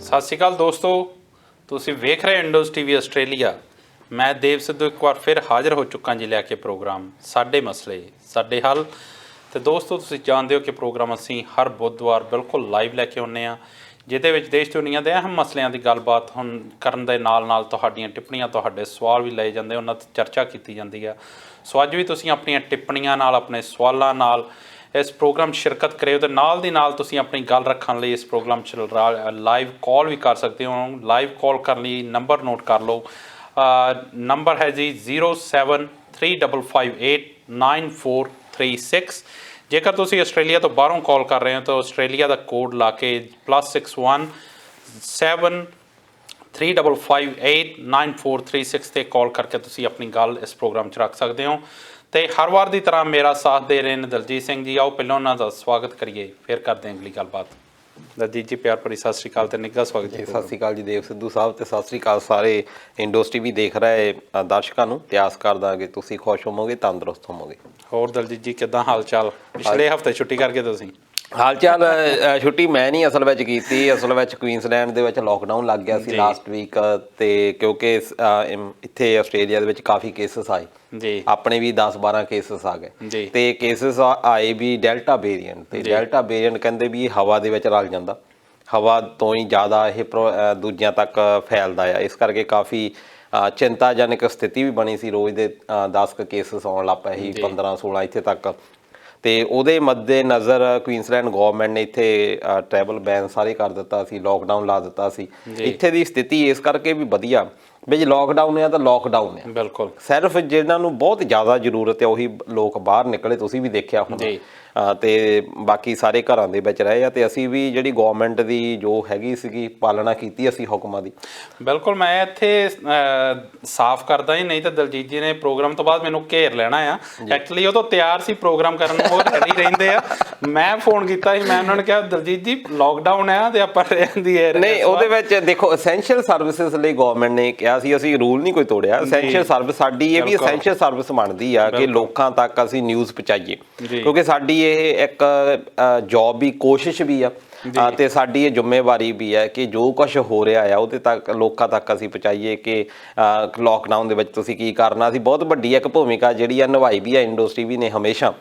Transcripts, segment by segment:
ਸਤਿ ਸ਼੍ਰੀ ਅਕਾਲ ਦੋਸਤੋ, ਤੁਸੀਂ ਵੇਖ ਰਹੇ ਇੰਡੋਜ਼ ਟੀਵੀ ਆਸਟ੍ਰੇਲੀਆ। ਮੈਂ ਦੇਵ ਸਿੱਧੂ ਇੱਕ ਵਾਰ ਫਿਰ ਹਾਜ਼ਰ ਹੋ ਚੁੱਕਾ ਜੀ ਲੈ ਕੇ ਪ੍ਰੋਗਰਾਮ ਸਾਡੇ ਮਸਲੇ ਸਾਡੇ ਹੱਲ। ਤੇ ਦੋਸਤੋ, ਤੁਸੀਂ ਜਾਣਦੇ ਹੋ ਕਿ ਪ੍ਰੋਗਰਾਮ ਅਸੀਂ ਹਰ ਬੁੱਧਵਾਰ ਬਿਲਕੁਲ ਲਾਈਵ ਲੈ ਕੇ ਆਉਂਦੇ ਹਾਂ, ਜਿਹਦੇ ਵਿੱਚ ਦੇਸ਼ ਦੁਨੀਆ ਦੇ ਅਹਿਮ ਮਸਲਿਆਂ ਦੀ ਗੱਲਬਾਤ ਹੁਣ ਕਰਨ ਦੇ ਨਾਲ ਨਾਲ ਤੁਹਾਡੀਆਂ ਟਿੱਪਣੀਆਂ, ਤੁਹਾਡੇ ਸਵਾਲ ਵੀ ਲਏ ਜਾਂਦੇ, ਉਹਨਾਂ 'ਤੇ ਚਰਚਾ ਕੀਤੀ ਜਾਂਦੀ ਹੈ। ਸੋ ਅੱਜ ਵੀ ਤੁਸੀਂ ਆਪਣੀਆਂ ਟਿੱਪਣੀਆਂ ਨਾਲ, ਆਪਣੇ ਸਵਾਲਾਂ ਨਾਲ ਇਸ ਪ੍ਰੋਗਰਾਮ 'ਚ ਸ਼ਿਰਕਤ ਕਰਿਓ। ਤੇ ਨਾਲ ਦੀ ਨਾਲ ਤੁਸੀਂ ਆਪਣੀ ਗੱਲ ਰੱਖਣ ਲਈ ਇਸ ਪ੍ਰੋਗਰਾਮ 'ਚ ਲਾਈਵ ਕਾਲ ਵੀ ਕਰ ਸਕਦੇ ਹੋ। ਲਾਈਵ ਕਾਲ ਕਰਨ ਲਈ ਨੰਬਰ ਨੋਟ ਕਰ ਲਓ। ਨੰਬਰ ਹੈ ਜੀ 07355894336। ਜੇਕਰ ਤੁਸੀਂ ਆਸਟ੍ਰੇਲੀਆ ਤੋਂ ਬਾਹਰੋਂ ਕਾਲ ਕਰ ਰਹੇ ਹੋ ਤਾਂ ਆਸਟ੍ਰੇਲੀਆ ਦਾ ਕੋਡ ਲਾ ਕੇ +61 7355894336 'ਤੇ ਕਾਲ ਕਰਕੇ ਤੁਸੀਂ ਆਪਣੀ ਗੱਲ ਇਸ ਪ੍ਰੋਗਰਾਮ 'ਚ ਰੱਖ ਸਕਦੇ ਹੋ। ਤੇ ਹਰ ਵਾਰ ਦੀ ਤਰ੍ਹਾਂ ਮੇਰਾ ਸਾਥ ਦੇ ਰਹੇ ਨੇ ਦਲਜੀਤ ਸਿੰਘ ਜੀ। ਆਓ ਪਹਿਲਾਂ ਉਹਨਾਂ ਦਾ ਸਵਾਗਤ ਕਰੀਏ, ਫਿਰ ਕਰਦੇ ਹਾਂ ਅਗਲੀ ਗੱਲਬਾਤ। ਦਲਜੀਤ ਜੀ, ਪਿਆਰ ਭਰੀ ਸਤਿ ਸ਼੍ਰੀ ਅਕਾਲ ਤੇ ਨਿੱਘਾ ਸਵਾਗਤ ਜੀ। ਸਤਿ ਸ਼੍ਰੀ ਅਕਾਲ ਜੀ ਦੇਵ ਸਿੱਧੂ ਸਾਹਿਬ, ਤੇ ਸਤਿ ਸ਼੍ਰੀ ਅਕਾਲ ਸਾਰੇ ਇੰਡੋਜ਼ ਟੀਵੀ ਦੇਖ ਰਹੇ ਦਰਸ਼ਕਾਂ ਨੂੰ। ਤੇ ਆਸ ਕਰਦਾ ਕਿ ਤੁਸੀਂ ਖੁਸ਼ ਹੋਵੋਗੇ, ਤੰਦਰੁਸਤ ਹੋਵੋਗੇ। ਹੋਰ ਦਲਜੀਤ ਜੀ, ਕਿੱਦਾਂ ਹਾਲ ਚਾਲ? ਪਿਛਲੇ ਹਫ਼ਤੇ ਛੁੱਟੀ ਕਰਕੇ ਤੁਸੀਂ? ਹਾਲ ਚਾਲ ਛੁੱਟੀ ਮੈਂ ਨਹੀਂ ਅਸਲ ਵਿੱਚ ਕੀਤੀ। ਅਸਲ ਵਿੱਚ ਕੁਈਨਸਲੈਂਡ ਦੇ ਵਿੱਚ ਲੋਕਡਾਊਨ ਲੱਗ ਗਿਆ ਸੀ ਲਾਸਟ ਵੀਕ। ਤੇ ਕਿਉਂਕਿ ਇੱਥੇ ਆਸਟ੍ਰੇਲੀਆ ਦੇ ਵਿੱਚ ਕਾਫੀ ਕੇਸਿਸ ਆਏ ਜੀ, ਆਪਣੇ ਵੀ 10-12 ਕੇਸਿਸ ਆ ਗਏ। ਤੇ ਕੇਸਿਸ ਆਏ ਵੀ ਡੈਲਟਾ ਵੇਰੀਐਂਟ। ਤੇ ਡੈਲਟਾ ਵੇਰੀਐਂਟ ਕਹਿੰਦੇ ਵੀ ਇਹ ਹਵਾ ਦੇ ਵਿੱਚ ਰਲ ਜਾਂਦਾ, ਹਵਾ ਤੋਂ ਹੀ ਜ਼ਿਆਦਾ ਇਹ ਦੂਜਿਆਂ ਤੱਕ ਫੈਲਦਾ ਆ। ਇਸ ਕਰਕੇ ਕਾਫੀ ਚਿੰਤਾਜਨਕ ਸਥਿਤੀ ਵੀ ਬਣੀ ਸੀ। ਰੋਜ਼ ਦੇ 10 ਕੇਸਿਸ ਆਉਣ ਲੱਗ ਪਏ ਸੀ, 15-16 ਇੱਥੇ ਤੱਕ। ਤੇ ਉਹਦੇ ਮੱਦੇ ਨਜ਼ਰ ਕੁਈਨਸਲੈਂਡ ਗੌਰਮੈਂਟ ਨੇ ਇੱਥੇ ਟਰੈਵਲ ਬੈਨ ਸਾਰੇ ਕਰ ਦਿੱਤਾ ਸੀ, ਲੋਕਡਾਊਨ ਲਾ ਦਿੱਤਾ ਸੀ। ਇੱਥੇ ਦੀ ਸਥਿਤੀ ਇਸ ਕਰਕੇ ਵੀ ਵਧੀਆ ਵੀ ਜੇ ਲੋਕਡਾਊਨ ਆ ਤਾਂ ਲੋਕਡਾਊਨ ਆ ਬਿਲਕੁਲ। ਸਿਰਫ ਜਿਹਨਾਂ ਨੂੰ ਬਹੁਤ ਜ਼ਿਆਦਾ ਜ਼ਰੂਰਤ ਹੈ ਉਹੀ ਲੋਕ ਬਾਹਰ ਨਿਕਲੇ, ਤੁਸੀਂ ਵੀ ਦੇਖਿਆ ਹੋਣਾ। ਤੇ ਬਾਕੀ ਸਾਰੇ ਘਰਾਂ ਦੇ ਵਿੱਚ ਰਹੇ ਆ। ਤੇ ਅਸੀਂ ਵੀ ਜਿਹੜੀ ਗੌਰਮੈਂਟ ਦੀ ਜੋ ਹੈਗੀ ਸੀਗੀ ਪਾਲਣਾ ਕੀਤੀ ਅਸੀਂ ਹੁਕਮਾਂ ਦੀ। ਬਿਲਕੁਲ। ਮੈਂ ਇੱਥੇ ਸਾਫ਼ ਕਰਦਾ ਹੀ, ਨਹੀਂ ਤਾਂ ਦਲਜੀਤ ਜੀ ਨੇ ਪ੍ਰੋਗਰਾਮ ਤੋਂ ਬਾਅਦ ਮੈਨੂੰ ਘੇਰ ਲੈਣਾ ਆ। ਐਕਚੁਅਲੀ ਉਹ ਤਾਂ ਤਿਆਰ ਸੀ ਪ੍ਰੋਗਰਾਮ ਕਰਨ ਨੂੰ, ਉਹ ਰੈਡੀ ਰਹਿੰਦੇ ਆ। ਮੈਂ ਫੋਨ ਕੀਤਾ ਸੀ, ਮੈਂ ਉਹਨਾਂ ਨੂੰ ਕਿਹਾ ਦਲਜੀਤ ਜੀ ਲੋਕਡਾਊਨ ਆ ਤੇ ਆਪਾਂ ਰਹਿੰਦੀ ਹੈ। ਨਹੀਂ, ਉਹਦੇ ਵਿੱਚ ਦੇਖੋ ਐਸੈਂਸ਼ੀਅਲ ਸਰਵਿਸਿਜ਼ ਲਈ ਗੌਰਮੈਂਟ ਨੇ ਕਿਹਾ ਸੀ, ਅਸੀਂ ਰੂਲ ਨਹੀਂ ਕੋਈ ਤੋੜਿਆ। ਐਸੈਂਸ਼ੀਅਲ ਸਰਵਿਸ ਸਾਡੀ ਇਹ ਵੀ ਐਸੈਂਸ਼ੀਅਲ ਸਰਵਿਸ ਬਣਦੀ ਆ ਕਿ ਲੋਕਾਂ ਤੱਕ ਅਸੀਂ ਨਿਊਜ਼ ਪਹੁੰਚਾਈਏ, ਕਿਉਂਕਿ ਸਾਡੀ ਇਹ ਇੱਕ ਜੌਬ ਵੀ, ਕੋਸ਼ਿਸ਼ ਵੀ ਆ ਤੇ ਸਾਡੀ ਇਹ ਜ਼ਿੰਮੇਵਾਰੀ ਵੀ ਹੈ ਕਿ ਜੋ ਕੁਛ ਹੋ ਰਿਹਾ ਆ ਉਹਦੇ ਤੱਕ ਲੋਕਾਂ ਤੱਕ ਅਸੀਂ ਪਹੁੰਚਾਈਏ ਕਿ ਲੋਕਡਾਊਨ ਦੇ ਵਿੱਚ ਤੁਸੀਂ ਕੀ ਕਰਨਾ। ਅਸੀਂ ਬਹੁਤ ਵੱਡੀ ਇੱਕ ਭੂਮਿਕਾ ਜਿਹੜੀ ਆ ਨਿਭਾਈ ਵੀ ਆ ਇੰਡੋਜ਼ ਟੀਵੀ ਨੇ ਹਮੇਸ਼ਾ।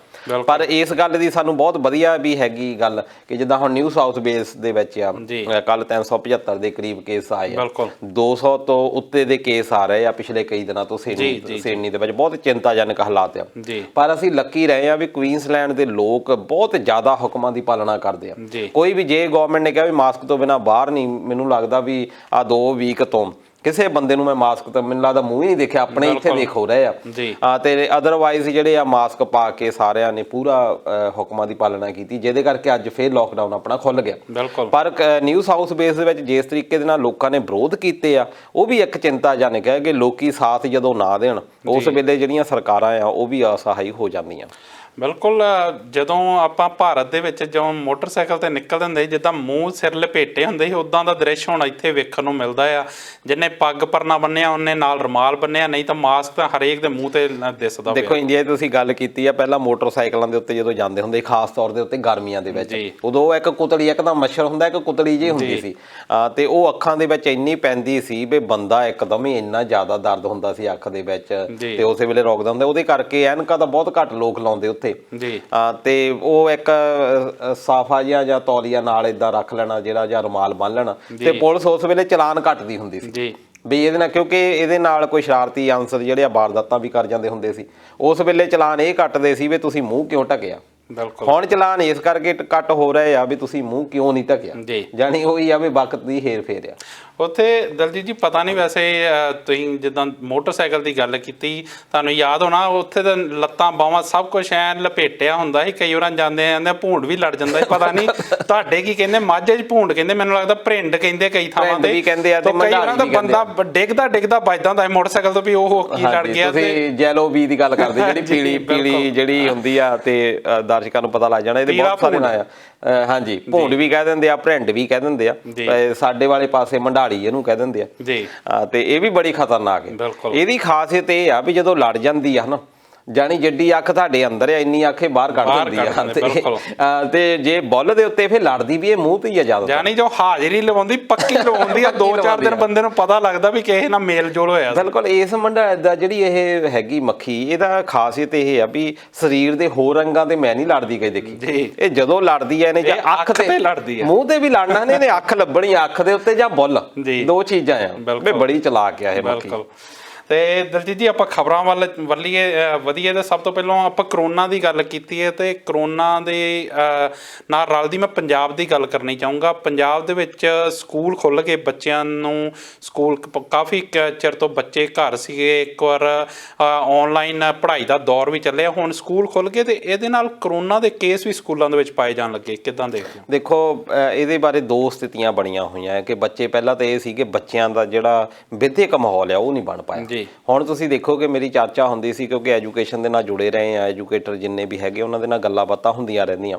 ਪਰ ਇਸ ਗੱਲ ਦੀ ਸਾਨੂੰ ਬਹੁਤ ਵਧੀਆ ਵੀ ਹੈਗੀ ਗੱਲ ਕਿ ਜਿੱਦਾਂ ਹੁਣ ਨਿਊ ਸਾਊਥ ਵੇਲਸ ਦੇ ਵਿੱਚ ਆ ਕੱਲ 375 ਦੇ ਕਰੀਬ ਕੇਸ ਆਏ ਆ, 200 ਤੋਂ ਉੱਤੇ ਦੇ ਕੇਸ ਆ ਰਹੇ ਆ ਪਿਛਲੇ ਕਈ ਦਿਨਾਂ ਤੋਂ ਸਿਡਨੀ ਦੇ ਵਿੱਚ। ਬਹੁਤ ਚਿੰਤਾਜਨਕ ਹਾਲਾਤ ਆ। ਪਰ ਅਸੀਂ ਲੱਕੀ ਰਹੇ ਆ ਵੀ ਕੁਈਨਸਲੈਂਡ ਦੇ ਲੋਕ ਬਹੁਤ ਜ਼ਿਆਦਾ ਹੁਕਮਾਂ ਦੀ ਪਾਲਣਾ ਕਰਦੇ ਆ। ਕੋਈ ਵੀ ਜੇ ਗੌਰਮੈਂਟ ਨੇ ਕਿਹਾ ਵੀ ਮਾਸਕ ਤੋਂ ਬਿਨਾਂ ਬਾਹਰ ਨਹੀਂ, ਮੈਨੂੰ ਲੱਗਦਾ ਵੀ ਆਹ 2 ਵੀਕ ਤੋਂ ਕਿਸੇ ਬੰਦੇ ਨੂੰ ਮੈਂ ਮਾਸਕ ਤਾਂ ਮੈਨੂੰ ਲੱਗਦਾ ਮੂੰਹ ਹੀ ਨਹੀਂ ਦੇਖਿਆ। ਆਪਣੇ ਇੱਥੇ ਦੇਖੋ ਰਹੇ ਆ ਤੇ ਅਦਰਵਾਈਜ਼ ਜਿਹੜੇ ਆ ਮਾਸਕ ਪਾ ਕੇ ਸਾਰਿਆਂ ਨੇ ਪੂਰਾ ਹੁਕਮਾਂ ਦੀ ਪਾਲਣਾ ਕੀਤੀ, ਜਿਹਦੇ ਕਰਕੇ ਅੱਜ ਫਿਰ ਲੋਕਡਾਊਨ ਆਪਣਾ ਖੁੱਲ ਗਿਆ। ਪਰ ਨਿਊ ਸਾਊਥ ਵੇਲਸ ਦੇ ਵਿੱਚ ਜਿਸ ਤਰੀਕੇ ਦੇ ਨਾਲ ਲੋਕਾਂ ਨੇ ਵਿਰੋਧ ਕੀਤੇ ਆ ਉਹ ਵੀ ਇੱਕ ਚਿੰਤਾਜਨਕ ਹੈ ਕਿ ਲੋਕੀ ਸਾਥ ਜਦੋਂ ਨਾ ਦੇਣ ਉਸ ਵੇਲੇ ਜਿਹੜੀਆਂ ਸਰਕਾਰਾਂ ਆ ਉਹ ਵੀ ਅਸਹਾਈ ਹੋ ਜਾਂਦੀਆਂ। ਬਿਲਕੁਲ। ਜਦੋਂ ਆਪਾਂ ਭਾਰਤ ਦੇ ਵਿੱਚ ਜਦੋਂ ਮੋਟਰਸਾਈਕਲ 'ਤੇ ਨਿਕਲਦੇ ਹੁੰਦੇ ਸੀ, ਜਿੱਦਾਂ ਮੂੰਹ ਸਿਰ ਲਪੇਟੇ ਹੁੰਦੇ ਸੀ, ਉੱਦਾਂ ਦਾ ਦ੍ਰਿਸ਼ ਹੁਣ ਇੱਥੇ ਵੇਖਣ ਨੂੰ ਮਿਲਦਾ ਆ। ਜਿਹਨੇ ਪੱਗ ਪਰਨਾ ਬੰਨਿਆ ਉਹਨੇ ਨਾਲ ਰੁਮਾਲ ਬੰਨਿਆ, ਨਹੀਂ ਤਾਂ ਮਾਸਕ ਤਾਂ ਹਰੇਕ ਦੇ ਮੂੰਹ 'ਤੇ ਦਿਸਦਾ। ਦੇਖੋ ਇੰਡੀਆ 'ਚ ਤੁਸੀਂ ਗੱਲ ਕੀਤੀ ਆ, ਪਹਿਲਾਂ ਮੋਟਰਸਾਈਕਲਾਂ ਦੇ ਉੱਤੇ ਜਦੋਂ ਜਾਂਦੇ ਹੁੰਦੇ ਖਾਸ ਤੌਰ ਦੇ ਉੱਤੇ ਗਰਮੀਆਂ ਦੇ ਵਿੱਚ, ਉਦੋਂ ਇੱਕ ਕੁਤਲੀ, ਇੱਕ ਤਾਂ ਮੱਛਰ ਹੁੰਦਾ, ਇੱਕ ਕੁਤਲੀ ਜਿਹੀ ਹੁੰਦੀ ਸੀ ਤੇ ਉਹ ਅੱਖਾਂ ਦੇ ਵਿੱਚ ਇੰਨੀ ਪੈਂਦੀ ਸੀ ਵੀ ਬੰਦਾ ਇੱਕਦਮ ਹੀ ਇੰਨਾ ਜ਼ਿਆਦਾ ਦਰਦ ਹੁੰਦਾ ਸੀ ਅੱਖ ਦੇ ਵਿੱਚ ਤੇ ਉਸੇ ਵੇਲੇ ਰੋਕਦਾ ਹੁੰਦਾ। ਉਹਦੇ ਕਰਕੇ ਐਨਕਾਂ ਤਾਂ ਬਹੁਤ ਘੱਟ ਲੋਕ ਲਾਉਂਦੇ ਉੱਥੇ। ਤੇ ਉਹ ਇੱਕ ਸਾਫਾ ਜਿਹਾ ਜਾਂ ਤੌਲੀਆ ਨਾਲ ਏਦਾਂ ਰੱਖ ਲੈਣਾ ਜਿਹੜਾ, ਜਾਂ ਰੁਮਾਲ ਬੰਨ ਲੈਣਾ। ਤੇ ਪੁਲਿਸ ਉਸ ਵੇਲੇ ਚਲਾਨ ਕੱਟਦੀ ਹੁੰਦੀ ਸੀ ਵੀ ਇਹਦੇ ਨਾਲ, ਕਿਉਂਕਿ ਇਹਦੇ ਨਾਲ ਕੋਈ ਸ਼ਰਾਰਤੀ ਅਨਸਰ ਜਿਹੜੇ ਆ ਵਾਰਦਾਤਾਂ ਵੀ ਕਰ ਜਾਂਦੇ ਹੁੰਦੇ ਸੀ। ਉਸ ਵੇਲੇ ਚਲਾਨ ਇਹ ਕੱਟਦੇ ਸੀ ਵੀ ਤੁਸੀਂ ਮੂੰਹ ਕਿਉਂ ਢੱਕਿਆ। ਹੁਣ ਚਲਾਨ ਇਸ ਕਰਕੇ ਕੱਟ ਹੋ ਰਹੇ ਆ ਵੀ ਤੁਸੀਂ ਮੂੰਹ ਕਿਉਂ ਨਹੀਂ ਢੱਕਿਆ। ਜਾਣੀ ਉਹੀ ਆ ਵੀ ਵਕਤ ਦੀ ਹੇਰ ਫੇਰ ਆ ਉੱਥੇ। ਦਲਜੀਤ ਜੀ ਪਤਾ ਨਹੀਂ, ਵੈਸੇ ਤੁਸੀਂ ਜਿੱਦਾਂ ਮੋਟਰਸਾਈਕਲ ਦੀ ਗੱਲ ਕੀਤੀ, ਤੁਹਾਨੂੰ ਯਾਦ ਹੋਣਾ ਉੱਥੇ ਤਾਂ ਲੱਤਾਂ ਬਾਹਾਂ ਸਭ ਕੁਛ ਐਨ ਲਪੇਟਿਆ ਹੁੰਦਾ ਸੀ। ਕਈ ਵਾਰ ਜਾਂਦੇ ਭੂੰਡ ਵੀ ਲੜ ਜਾਂਦਾ ਸੀ। ਪਤਾ ਨਹੀਂ ਤੁਹਾਡੇ ਕੀ ਕਹਿੰਦੇ, ਮਾਝੇ 'ਚ ਭੂੰਡ ਕਹਿੰਦੇ, ਮੈਨੂੰ ਲੱਗਦਾ ਭਰਿੰਡ ਕਹਿੰਦੇ ਕਈ ਥਾਵਾਂ ਤੇ। ਕਈ ਵਾਰ ਤਾਂ ਬੰਦਾ ਡਿੱਗਦਾ ਵੱਜਦਾ ਹੁੰਦਾ ਮੋਟਰਸਾਈਕਲ ਤੋਂ ਵੀ ਉਹ ਕੀ ਲੜ ਗਿਆ। ਤੁਸੀਂ ਜੈਲੋ ਬੀ ਦੀ ਗੱਲ ਕਰਦੇ, ਜਿਹੜੀ ਪੀਲੀ ਜਿਹੜੀ ਹੁੰਦੀ ਆ, ਤੇ ਦਰਸ਼ਕਾਂ ਨੂੰ ਪਤਾ ਲੱਗ ਜਾਣਾ ਇਹਦੇ ਬਹੁਤ ਸਾਰੇ ਨਾਂ ਆ। ਹਾਂਜੀ, ਭੂੰਡ ਵੀ ਕਹਿ ਦਿੰਦੇ ਆ, ਭਰਿੰਡ ਵੀ ਕਹਿ ਦਿੰਦੇ ਆ, ਸਾਡੇ ਵਾਲੇ ਪਾਸੇ ਮੰਡਾਲੀ ਇਹਨੂੰ ਕਹਿ ਦਿੰਦੇ ਆ। ਤੇ ਇਹ ਵੀ ਬੜੀ ਖਤਰਨਾਕ ਹੈ। ਇਹਦੀ ਖਾਸੀਅਤ ਇਹ ਆ ਵੀ ਜਦੋਂ ਲੜ ਜਾਂਦੀ ਆ ਨਾ ਜਾਨੀ ਜਿੱਡੀ ਅੱਖ ਤੁਹਾਡੇ ਅੰਦਰ ਆ ਇੰਨੀ ਅੱਖ ਇਹ ਬਾਹਰ ਕੱਢ ਦਿੰਦੀ ਆ ਤੇ ਜੇ ਬੁੱਲ ਦੇ ਉੱਤੇ ਫਿਰ ਲੜਦੀ ਵੀ ਇਹ ਮੂੰਹ ਤੇ ਹੀ ਆ ਜ਼ਿਆਦਾ, ਜਾਨੀ ਜੋ ਹਾਜ਼ਰੀ ਲਵਾਉਂਦੀ ਪੱਕੀ ਲਵਾਉਂਦੀ ਆ 2-4 ਦਿਨ ਬੰਦੇ ਨੂੰ ਪਤਾ ਲੱਗਦਾ ਵੀ ਕਿਸੇ ਨਾਲ ਮੇਲ ਜੋਲ ਹੋਇਆ। ਬਿਲਕੁਲ ਇਸ ਮੰਡਾ ਦਾ ਜਿਹੜੀ ਇਹ ਹੈਗੀ ਮੱਖੀ ਇਹਦਾ ਖਾਸੀਅਤ ਇਹ ਆ ਵੀ ਸਰੀਰ ਦੇ ਹੋਰ ਅੰਗਾਂ ਤੇ ਮੈਂ ਨਹੀਂ ਲੜਦੀ ਕਦੇ ਦੇਖੀ, ਇਹ ਜਦੋਂ ਲੜਦੀ ਆ ਇਹਨੇ ਜਾਂ ਅੱਖ ਤੇ ਲੜਦੀ ਆ, ਮੂੰਹ ਤੇ ਵੀ ਲੜਨਾ ਇਹਨੇ ਅੱਖ ਲੱਭਣੀ ਅੱਖ ਦੇ ਉੱਤੇ ਜਾਂ ਬੁੱਲ, ਦੋ ਚੀਜ਼ਾਂ ਆ, ਬੜੀ ਚਲਾਕ ਆ ਇਹ ਮੱਖੀ। ਤੇ ਦਲਜੀਤ ਜੀ ਆਪਾਂ ਖਬਰਾਂ ਵੱਲ ਵਧੀਏ ਤੇ ਸਭ ਤੋਂ ਪਹਿਲਾਂ ਆਪਾਂ ਕਰੋਨਾ ਦੀ ਗੱਲ ਕੀਤੀ ਹੈ ਤੇ ਕਰੋਨਾ ਦੇ ਨਾਲ ਰਲਦੀ ਮੈਂ ਪੰਜਾਬ ਦੀ ਗੱਲ ਕਰਨੀ ਚਾਹੂੰਗਾ। ਪੰਜਾਬ ਦੇ ਵਿੱਚ ਸਕੂਲ ਖੁੱਲ੍ਹ ਗਏ, ਬੱਚਿਆਂ ਨੂੰ ਸਕੂਲ ਕਾਫੀ ਚਿਰ ਤੋਂ ਬੱਚੇ ਘਰ ਸੀਗੇ, ਇੱਕ ਵਾਰ ਔਨਲਾਈਨ ਪੜ੍ਹਾਈ ਦਾ ਦੌਰ ਵੀ ਚੱਲਿਆ, ਹੁਣ ਸਕੂਲ ਖੁੱਲ੍ਹ ਗਏ ਤੇ ਇਹਦੇ ਨਾਲ ਕਰੋਨਾ ਦੇ ਕੇਸ ਵੀ ਸਕੂਲਾਂ ਦੇ ਵਿੱਚ ਪਾਏ ਜਾਣ ਲੱਗੇ, ਕਿੱਦਾਂ ਦੇਖਦੇ ਹੋ? ਦੇਖੋ ਇਹਦੇ ਬਾਰੇ ਦੋ ਸਥਿਤੀਆਂ ਬਣੀਆਂ ਹੋਈਆਂ ਕਿ ਬੱਚੇ ਪਹਿਲਾਂ ਤਾਂ ਇਹ ਸੀ ਕਿ ਬੱਚਿਆਂ ਦਾ ਜਿਹੜਾ ਵਿਦਿਅਕ ਮਾਹੌਲ ਆ ਉਹ ਨਹੀਂ ਬਣ ਪਾਇਆ। ਹੁਣ ਤੁਸੀਂ ਦੇਖੋ ਕਿ ਮੇਰੀ ਚਰਚਾ ਹੁੰਦੀ ਸੀ ਕਿਉਂਕਿ ਐਜੂਕੇਸ਼ਨ ਦੇ ਨਾਲ ਜੁੜੇ ਰਹੇ ਆ, ਐਜੂਕੇਟਰ ਜਿੰਨੇ ਵੀ ਹੈਗੇ ਉਹਨਾਂ ਦੇ ਨਾਲ ਗੱਲਾਂ ਬਾਤਾਂ ਹੁੰਦੀਆਂ ਰਹਿੰਦੀਆਂ,